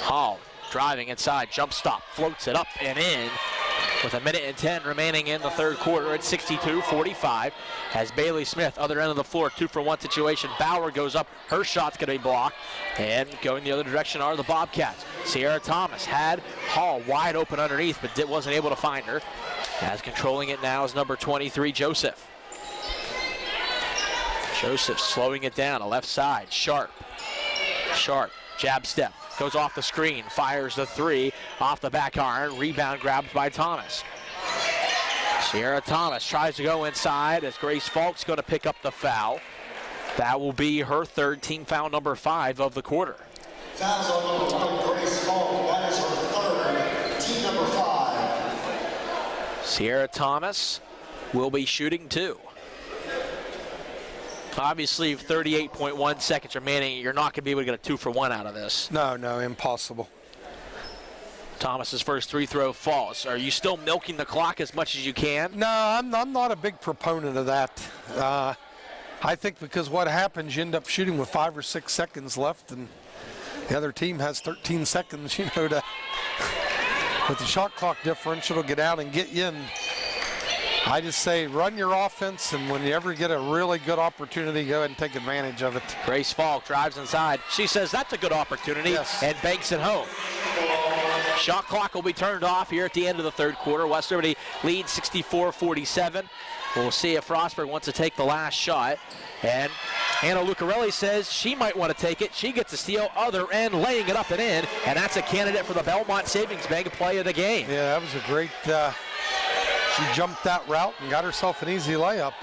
Hall driving inside, jump stop, floats it up and in. With 1:10 remaining in the third quarter at 62-45. As Bailey Smith, other end of the floor, 2-for-1 situation. Bauer goes up, her shot's gonna be blocked. And going the other direction are the Bobcats. Sierra Thomas had Hall wide open underneath, but wasn't able to find her. As controlling it now is number 23, Joseph. Joseph slowing it down, a left side, Sharp. Sharp, jab step. Goes off the screen, fires the three, off the back iron, rebound grabbed by Thomas. Sierra Thomas tries to go inside as Grace Falk's going to pick up the foul. That will be her third, team foul number 5 of the quarter. Fouls on number 1, Grace Falk. That is her third, team number 5. Sierra Thomas will be shooting 2. Obviously, 38.1 seconds remaining. You're not going to be able to get a 2-for-1 out of this. No, impossible. Thomas's first free throw falls. Are you still milking the clock as much as you can? No, I'm not a big proponent of that. I think because what happens, you end up shooting with 5 or 6 seconds left, and the other team has 13 seconds, with the shot clock differential to get out and get you in. I just say run your offense, and when you ever get a really good opportunity, go ahead and take advantage of it. Grace Falk drives inside. She says that's a good opportunity, yes, and banks it home. Shot clock will be turned off here at the end of the third quarter. West Liberty leads 64-47. We'll see if Frostburg wants to take the last shot. And Anna Lucarelli says she might want to take it. She gets a steal, other end, laying it up and in, and that's a candidate for the Belmont Savings Bank play of the game. Yeah, that was a great... She jumped that route and got herself an easy layup.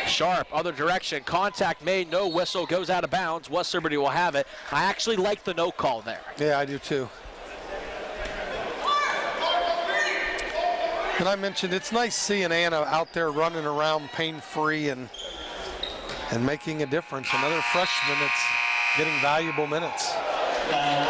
Sharp, other direction, contact made, no whistle, goes out of bounds. West Liberty will have it. I actually like the no call there. Yeah, I do too. And I mentioned it's nice seeing Anna out there running around pain-free and making a difference. Another freshman that's getting valuable minutes.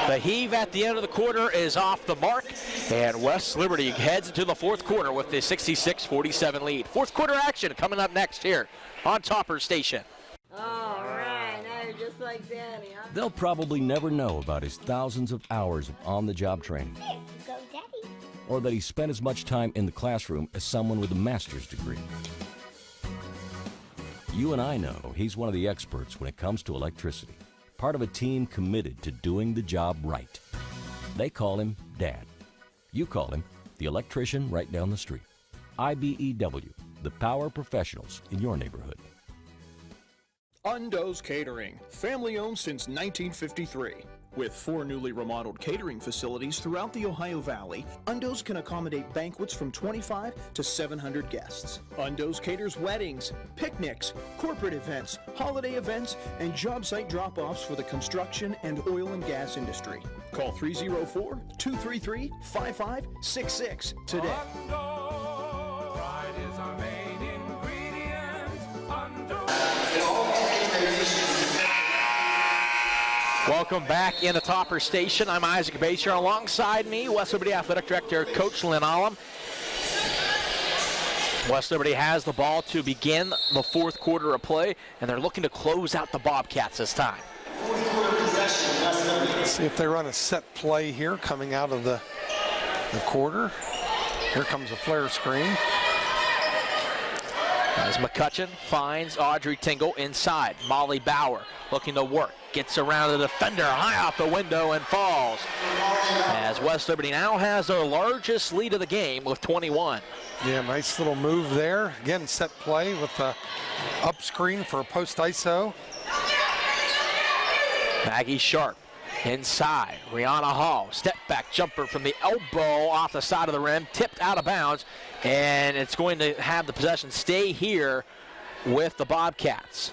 The heave at the end of the quarter is off the mark, and West Liberty heads into the fourth quarter with the 66-47 lead. Fourth quarter action coming up next here on Topper Station. All right, now you're just like Danny, huh? They'll probably never know about his thousands of hours of on-the-job training. Here you go, Daddy. Or that he spent as much time in the classroom as someone with a master's degree. You and I know he's one of the experts when it comes to electricity. Part of a team committed to doing the job right. They call him Dad. You call him the electrician right down the street. IBEW, the power professionals in your neighborhood. Undo's Catering, family owned since 1953. With 4 newly remodeled catering facilities throughout the Ohio Valley, Undo's can accommodate banquets from 25 to 700 guests. Undo's caters weddings, picnics, corporate events, holiday events, and job site drop-offs for the construction and oil and gas industry. Call 304-233-5566 today. Welcome back in the Topper Station. I'm Isaac Baser. Alongside me, West Liberty Athletic Director Coach Lynn Olam. West Liberty has the ball to begin the fourth quarter of play, and they're looking to close out the Bobcats this time. Let's see if they run a set play here coming out of the quarter. Here comes a flare screen. As McCutcheon finds Audrey Tingle inside. Molly Bauer looking to work. Gets around the defender, high off the window, and falls. As West Liberty now has their largest lead of the game with 21. Yeah, nice little move there. Again, set play with the up screen for a post ISO. Maggie Sharp inside. Rihanna Hall, step back jumper from the elbow off the side of the rim, tipped out of bounds, and it's going to have the possession stay here with the Bobcats.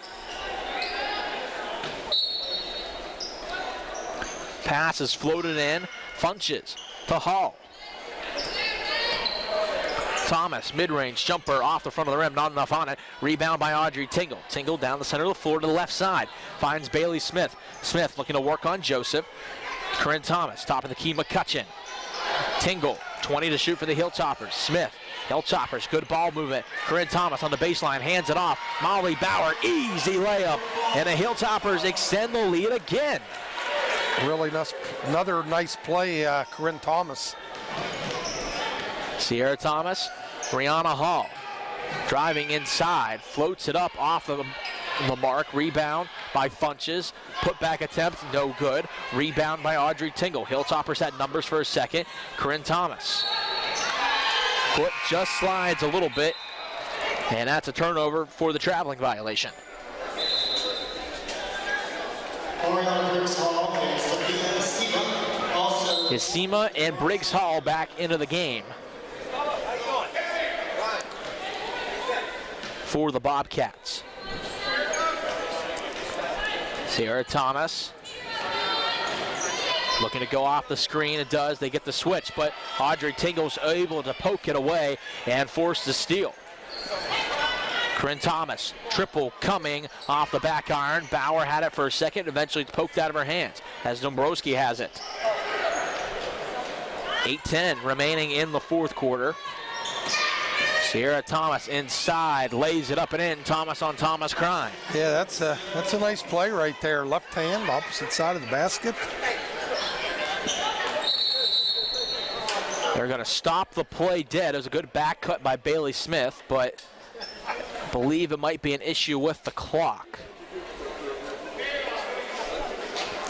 Pass is floated in, Funches to Hall. Thomas, mid-range jumper off the front of the rim, not enough on it. Rebound by Audrey Tingle. Tingle down the center of the floor to the left side. Finds Bailey Smith. Smith looking to work on Joseph. Corinne Thomas, top of the key, McCutcheon. Tingle, 20 to shoot for the Hilltoppers. Smith, Hilltoppers, good ball movement. Corinne Thomas on the baseline, hands it off. Molly Bauer, easy layup. And the Hilltoppers extend the lead again. Really nice, another nice play, Corinne Thomas. Sierra Thomas, Brianna Hall, driving inside, floats it up off of the mark. Rebound by Funches. Put back attempt, no good. Rebound by Audrey Tingle. Hilltoppers had numbers for a second. Corinne Thomas. Foot just slides a little bit, and that's a turnover for the traveling violation. Isima and Briggs Hall back into the game for the Bobcats. Sierra Thomas looking to go off the screen. It does. They get the switch, but Audrey Tingle's able to poke it away and force the steal. Corinne Thomas, triple coming off the back iron. Bauer had it for a second, eventually poked out of her hands as Dombrowski has it. 8:10 remaining in the fourth quarter. Sierra Thomas inside, lays it up and in. Thomas on Thomas crying. Yeah, that's a nice play right there. Left hand, opposite side of the basket. They're going to stop the play dead. It was a good back cut by Bailey Smith, but I believe it might be an issue with the clock.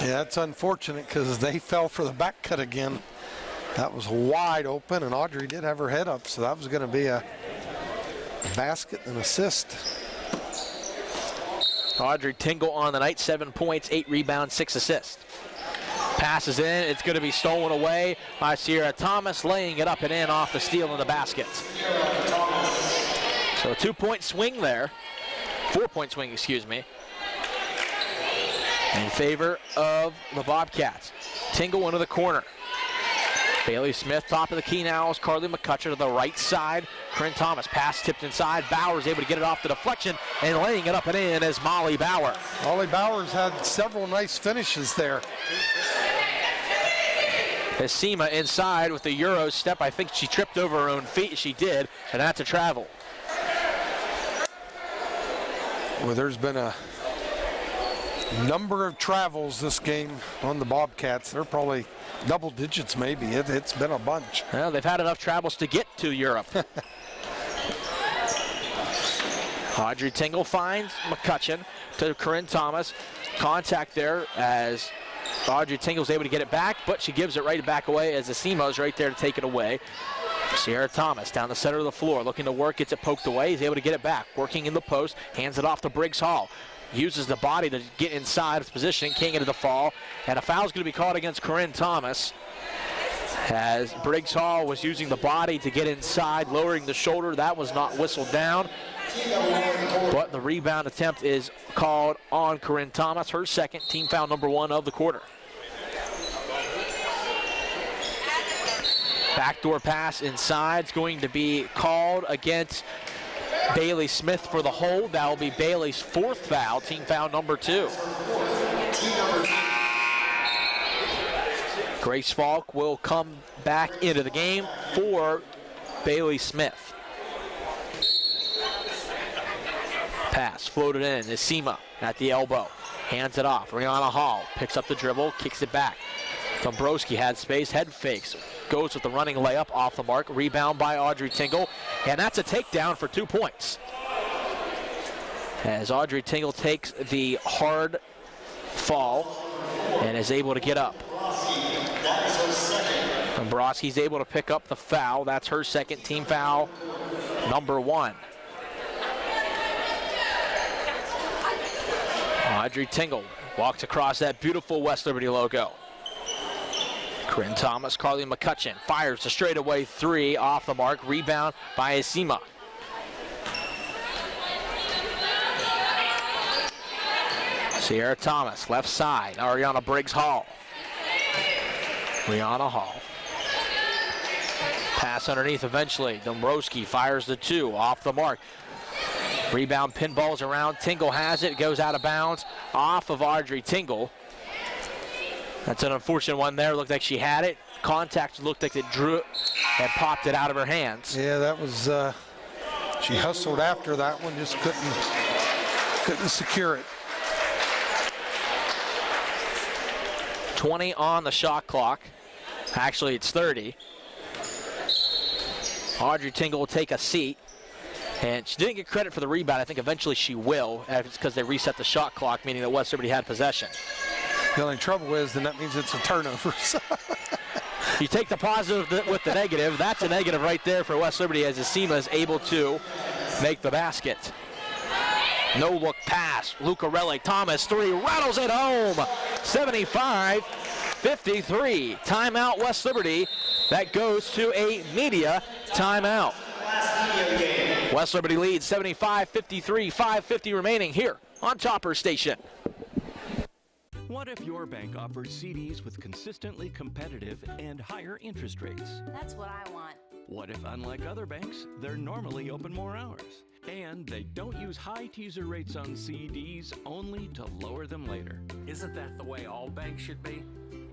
Yeah, that's unfortunate because they fell for the back cut again. That was wide open, and Audrey did have her head up, so that was going to be a basket and assist. Audrey Tingle on the night, 7 points, 8 rebounds, 6 assists. Passes in, it's going to be stolen away by Sierra Thomas, laying it up and in off the steal in the basket. So a 2-point swing there, 4-point swing, excuse me, in favor of the Bobcats. Tingle into the corner. Bailey Smith, top of the key now, is Carly McCutcheon to the right side. Corinne Thomas, pass tipped inside. Bauer's able to get it off the deflection, and laying it up and in is Molly Bauer. Molly Bauer's had several nice finishes there. Isima inside with the Euro step. I think she tripped over her own feet. She did, and that's a travel. Well, there's been a number of travels this game on the Bobcats. They're probably double digits maybe. It's been a bunch. Well, they've had enough travels to get to Europe. Audrey Tingle finds McCutcheon to Corinne Thomas. Contact there as Audrey Tingle's able to get it back, but she gives it right back away as Isima's right there to take it away. Sierra Thomas down the center of the floor, looking to work, gets it poked away. He's able to get it back, working in the post, hands it off to Briggs Hall. Uses the body to get inside its position, can't get it to fall. And a foul's going to be called against Corinne Thomas as Briggs Hall was using the body to get inside, lowering the shoulder. That was not whistled down. But the rebound attempt is called on Corinne Thomas, her second, team foul number 1 of the quarter. Backdoor pass inside is going to be called against Bailey Smith for the hold. That will be Bailey's 4th foul, team foul number 2. Grace Falk will come back into the game for Bailey Smith. Pass floated in. Isima at the elbow. Hands it off. Rihanna Hall picks up the dribble, kicks it back. Dombrowski had space, head fakes. Goes with the running layup off the mark. Rebound by Audrey Tingle. And that's a takedown for 2 points. As Audrey Tingle takes the hard fall and is able to get up. Dombrowski's able to pick up the foul. That's her second, team foul number 1. Audrey Tingle walks across that beautiful West Liberty logo. Corinne Thomas, Carly McCutcheon fires a straightaway 3 off the mark. Rebound by Isima. Sierra Thomas, left side. Ariana Briggs Hall. Rihanna Hall. Pass underneath eventually. Dombrowski fires the 2 off the mark. Rebound pinballs around. Tingle has it. Goes out of bounds off of Audrey Tingle. That's an unfortunate one there. Looked like she had it. Contact looked like it drew it and popped it out of her hands. Yeah, that was, she hustled after that one, just couldn't secure it. 20 on the shot clock. Actually, it's 30. Audrey Tingle will take a seat. And she didn't get credit for the rebound. I think eventually she will. It's because they reset the shot clock, meaning that West Liberty had possession. The only trouble is, then that means it's a turnover. You take the positive with the negative. That's a negative right there for West Liberty as Asima is able to make the basket. No look pass. Lucarelli, Thomas, 3, rattles it home. 75-53. Timeout West Liberty. That goes to a media timeout. West Liberty leads 75-53, 5:50 remaining here on Topper Station. What if your bank offers CDs with consistently competitive and higher interest rates? That's what I want. What if, unlike other banks, they're normally open more hours? And they don't use high teaser rates on CDs only to lower them later. Isn't that the way all banks should be?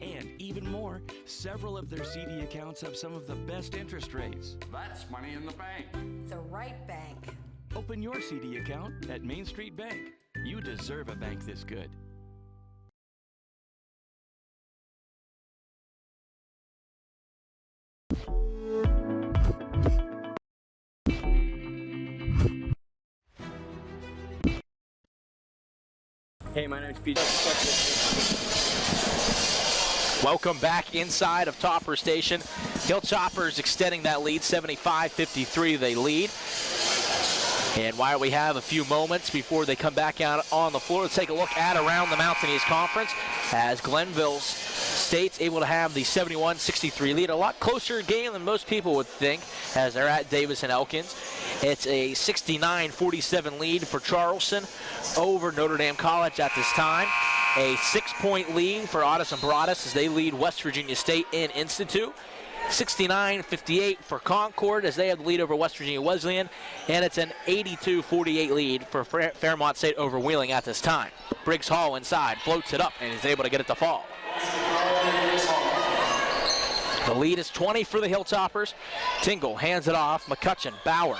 And even more, several of their CD accounts have some of the best interest rates. That's money in the bank. The right bank. Open your CD account at Main Street Bank. You deserve a bank this good. Hey, my name's PJ. Welcome back inside of Topper Station. Hilltoppers extending that lead, 75-53 they lead. And while we have a few moments before they come back out on the floor, let's take a look at around the Mountain East Conference as Glenville State's able to have the 71-63 lead. A lot closer game than most people would think as they're at Davis and Elkins. It's a 69-47 lead for Charleston over Notre Dame College at this time. A 6-point lead for Addis and Broadus as they lead West Virginia State in Institute. 69-58 for Concord as they have the lead over West Virginia Wesleyan. And it's an 82-48 lead for Fairmont State over Wheeling at this time. Briggs Hall inside, floats it up, and is able to get it to fall. The lead is 20 for the Hilltoppers. Tingle hands it off. McCutcheon, Bauer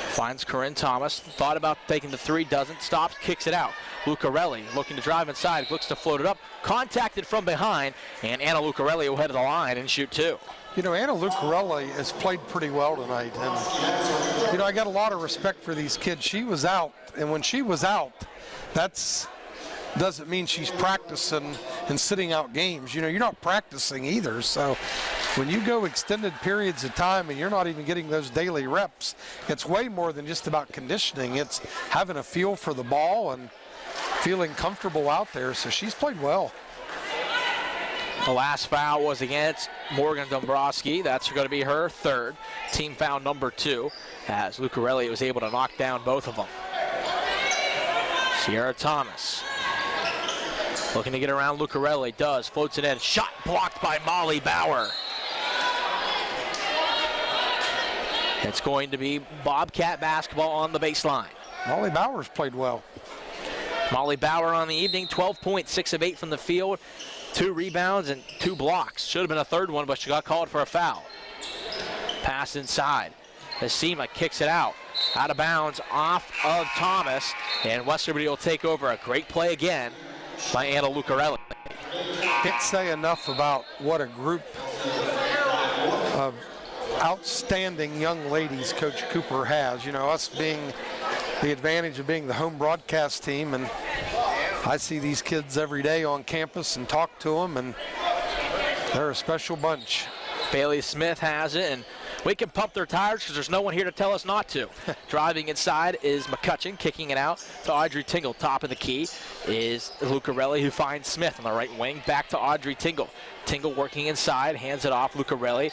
finds Corinne Thomas. Thought about taking the 3, doesn't. Stops, kicks it out. Lucarelli looking to drive inside, looks to float it up. Contacted from behind, and Anna Lucarelli will head to the line and shoot 2. You know, Anna Lucarelli has played pretty well tonight. And, you know, I got a lot of respect for these kids. She was out, and when she was out, doesn't mean she's practicing and sitting out games. You know, you're not practicing either. So when you go extended periods of time and you're not even getting those daily reps, it's way more than just about conditioning. It's having a feel for the ball and feeling comfortable out there. So she's played well. The last foul was against Morgan Dombrowski. That's going to be her 3rd. Team foul number 2 as Lucarelli was able to knock down both of them. Sierra Thomas looking to get around Lucarelli, does, floats it in, shot blocked by Molly Bauer. It's going to be Bobcat basketball on the baseline. Molly Bauer's played well. Molly Bauer on the evening, 12 points, 6 of 8 from the field, 2 rebounds and 2 blocks. Should have been a 3rd one, but she got called for a foul. Pass inside. Asima kicks it out of bounds off of Thomas, and West Liberty will take over. A great play again by Anna Lucarelli. Can't say enough about what a group of outstanding young ladies Coach Cooper has. You know, us being the advantage of being the home broadcast team, and I see these kids every day on campus and talk to them, and they're a special bunch. Bailey Smith has it, and we can pump their tires because there's no one here to tell us not to. Driving inside is McCutcheon, kicking it out to Audrey Tingle. Top of the key is Lucarelli, who finds Smith on the right wing. Back to Audrey Tingle. Tingle working inside, hands it off. Lucarelli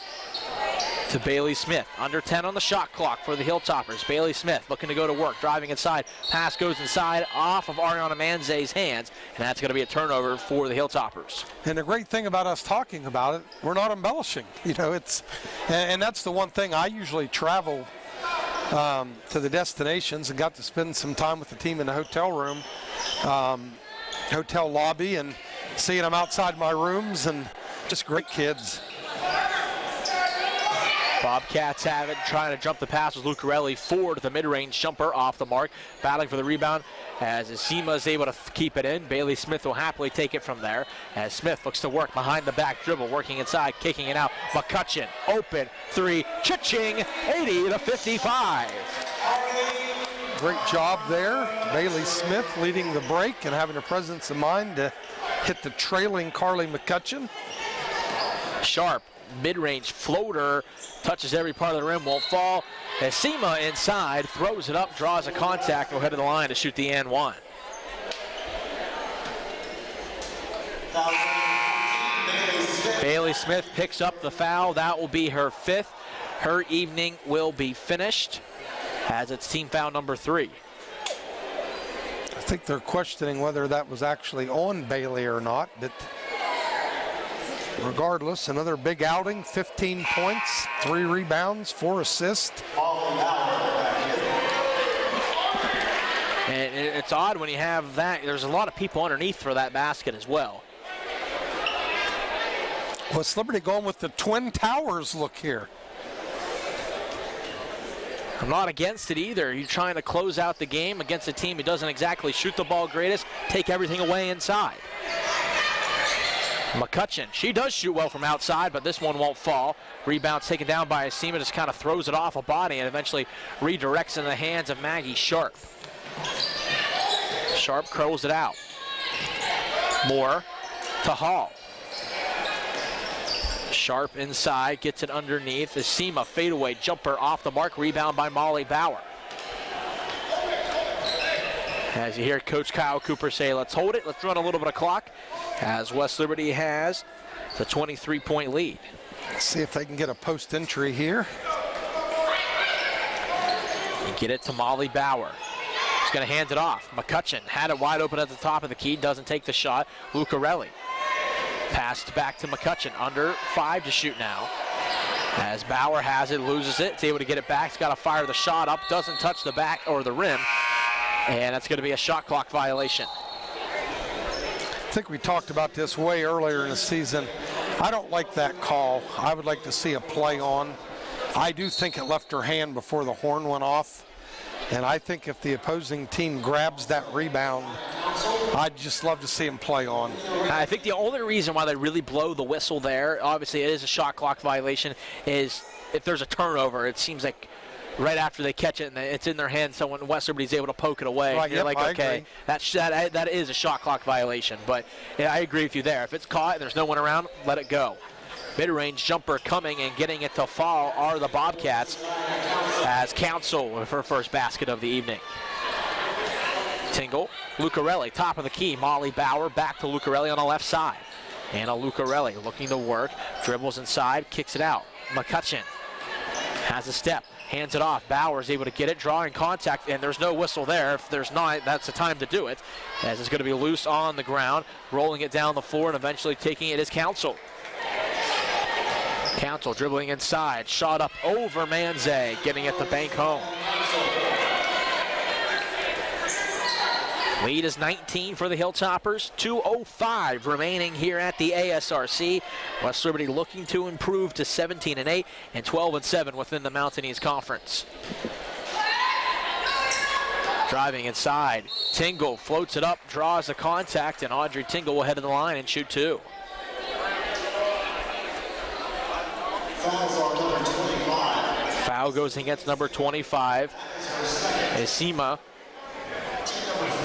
to Bailey Smith. Under 10 on the shot clock for the Hilltoppers. Bailey Smith looking to go to work, driving inside. Pass goes inside off of Ariana Manze's hands, and that's going to be a turnover for the Hilltoppers. And the great thing about us talking about it, we're not embellishing. You know, and that's the one thing. I usually travel to the destinations and got to spend some time with the team in the hotel room, hotel lobby, and seeing them outside my rooms, and just great kids. Bobcats have it, trying to jump the pass with Lucarelli. Ford, the mid-range jumper, off the mark. Battling for the rebound as Isima is able to keep it in. Bailey Smith will happily take it from there as Smith looks to work behind the back dribble, working inside, kicking it out. McCutcheon, open, three, cha-ching, 80-55. Great job there. Bailey Smith leading the break and having the presence of mind to hit the trailing Carly McCutcheon. Sharp, mid-range floater, touches every part of the rim, won't fall. Isima inside, throws it up, draws a contact, will head to the line to shoot the and one. Bailey Smith picks up the foul. That will be her 5th. Her evening will be finished as it's team foul number 3. I think they're questioning whether that was actually on Bailey or not, but regardless, another big outing, 15 points, 3 rebounds, 4 assists. And it's odd when you have that. There's a lot of people underneath for that basket as well. West Liberty going with the Twin Towers look here. I'm not against it either. You're trying to close out the game against a team who doesn't exactly shoot the ball greatest, take everything away inside. McCutcheon, she does shoot well from outside, but this one won't fall. Rebound's taken down by Isima, just kind of throws it off a body and eventually redirects in the hands of Maggie Sharp. Sharp curls it out. Moore to Hall. Sharp inside, gets it underneath. Isima fadeaway jumper off the mark, rebound by Molly Bauer. As you hear Coach Kyle Cooper say, let's hold it, let's run a little bit of clock, as West Liberty has the 23-point lead. Let's see if they can get a post entry here. And get it to Molly Bauer. She's going to hand it off. McCutcheon had it wide open at the top of the key, doesn't take the shot. Lucarelli passed back to McCutcheon, under 5 to shoot now. As Bauer has it, loses it, it's able to get it back, it's got to fire the shot up, doesn't touch the back or the rim. And that's going to be a shot clock violation. I think we talked about this way earlier in the season. I don't like that call. I would like to see a play on. I do think it left her hand before the horn went off. And I think if the opposing team grabs that rebound, I'd just love to see him play on. I think the only reason why they really blow the whistle there, obviously it is a shot clock violation, is if there's a turnover. It seems like right after they catch it and it's in their hand, so when West Liberty's able to poke it away, right, you're like, okay, that is a shot clock violation. But yeah, I agree with you there. If it's caught and there's no one around, let it go. Mid-range jumper coming and getting it to fall are the Bobcats, as Council with her first basket of the evening. Tingle, Lucarelli, top of the key. Molly Bauer back to Lucarelli on the left side. Anna Lucarelli looking to work, dribbles inside, kicks it out. McCutcheon has a step, hands it off. Bauer's able to get it, drawing contact, and there's no whistle there. If there's not, that's the time to do it, as it's going to be loose on the ground, rolling it down the floor, and eventually taking it is Council. Council dribbling inside, shot up over Manze, getting it to bank home. Lead is 19 for the Hilltoppers, 2:05 remaining here at the ASRC. West Liberty looking to improve to 17-8 and 12-7 within the Mountain East Conference. Driving inside, Tingle floats it up, draws a contact, and Audrey Tingle will head to the line and shoot 2. Foul goes against number 25, Isima.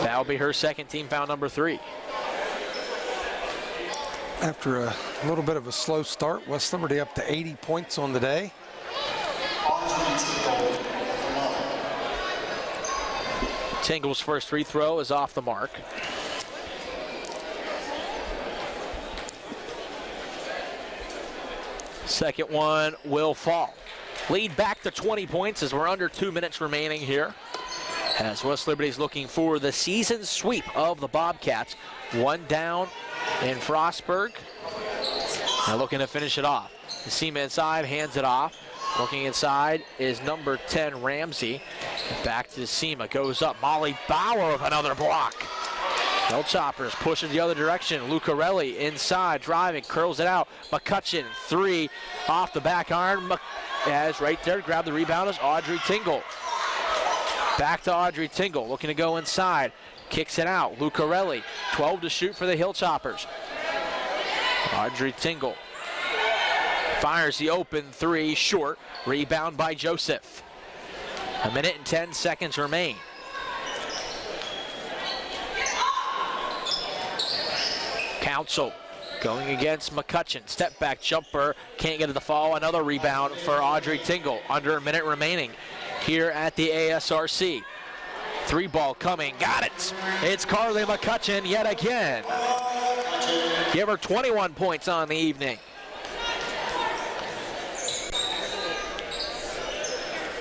That'll be her second, team foul number 3. After a little bit of a slow start, West Liberty up to 80 points on the day. Tingle's first free throw is off the mark. Second one will fall. Lead back to 20 points as we're under 2 minutes remaining here. As West Liberty's looking for the season sweep of the Bobcats. One down in Frostburg. Now looking to finish it off. Seema inside, hands it off. Looking inside is number 10, Ramsey. Back to Seema, goes up. Molly Bauer with another block. Hilltoppers pushes the other direction. Lucarelli inside, driving, curls it out. McCutcheon, 3 off the back iron. As right there, grab the rebound is Audrey Tingle. Back to Audrey Tingle, looking to go inside. Kicks it out. Lucarelli, 12 to shoot for the Hilltoppers. Audrey Tingle fires the open 3 short. Rebound by Joseph. 1 minute and 10 seconds remain. Council going against McCutcheon. Step back jumper. Can't get it to fall. Another rebound for Audrey Tingle. Under a minute remaining here at the ASRC. 3 ball coming. Got it. It's Carly McCutcheon yet again. Give her 21 points on the evening.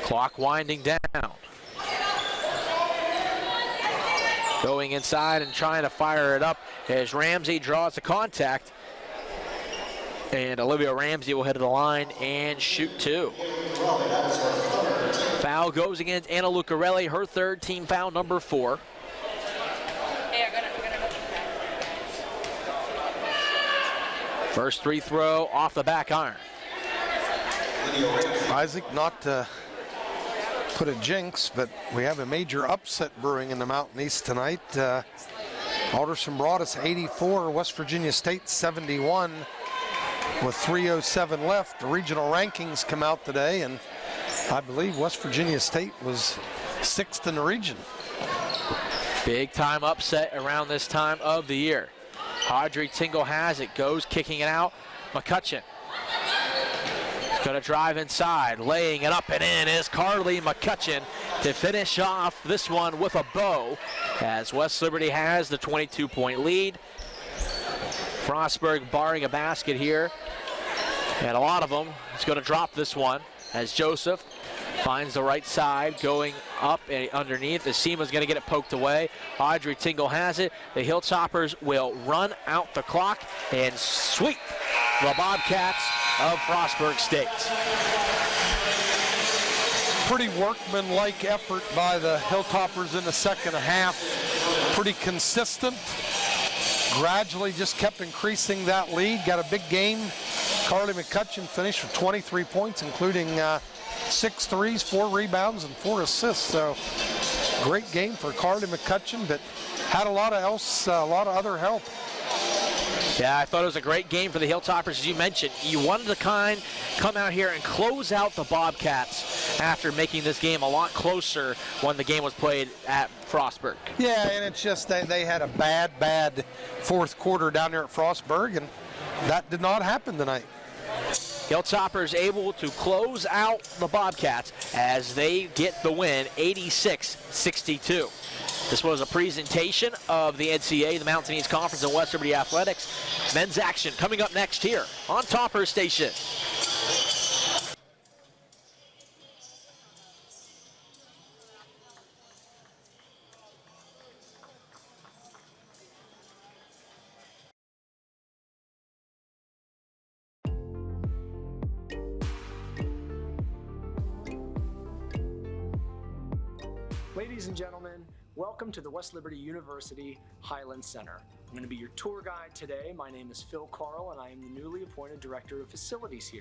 Clock winding down. Going inside and trying to fire it up as Ramsey draws the contact. And Olivia Ramsey will head to the line and shoot 2. Foul goes against Anna Lucarelli, her 3rd team foul, number 4. First free throw off the back iron. Isaac, not to put a jinx, but we have a major upset brewing in the Mountain East tonight. Alderson brought us 84, West Virginia State 71 with 3:07 left. The regional rankings come out today, and I believe West Virginia State was 6th in the region. Big time upset around this time of the year. Audrey Tingle has it, goes kicking it out. McCutcheon is going to drive inside, laying it up and in is Carly McCutcheon to finish off this one with a bow as West Liberty has the 22-point lead. Frostburg barring a basket here, and a lot of them is going to drop this one as Joseph finds the right side, going up and underneath. The Seema's going to get it poked away. Audrey Tingle has it. The Hilltoppers will run out the clock and sweep the Bobcats of Frostburg State. Pretty workmanlike effort by the Hilltoppers in the second half. Pretty consistent. Gradually just kept increasing that lead. Got a big game. Carly McCutcheon finished with 23 points, including 6 threes, 4 rebounds, and 4 assists. So great game for Carly McCutcheon, but had a lot of other help. Yeah, I thought it was a great game for the Hilltoppers, as you mentioned. You wanted to come out here and close out the Bobcats after making this game a lot closer when the game was played at Frostburg. Yeah, and it's just they had a bad fourth quarter down there at Frostburg, and that did not happen tonight. Hilltoppers able to close out the Bobcats as they get the win, 86-62. This was a presentation of the NCAA, the Mountain East Conference and West Liberty Athletics. Men's action coming up next here on Topper Station. Ladies and gentlemen, welcome to the West Liberty University Highland Center. I'm going to be your tour guide today. My name is Phil Carl, and I am the newly appointed Director of Facilities here.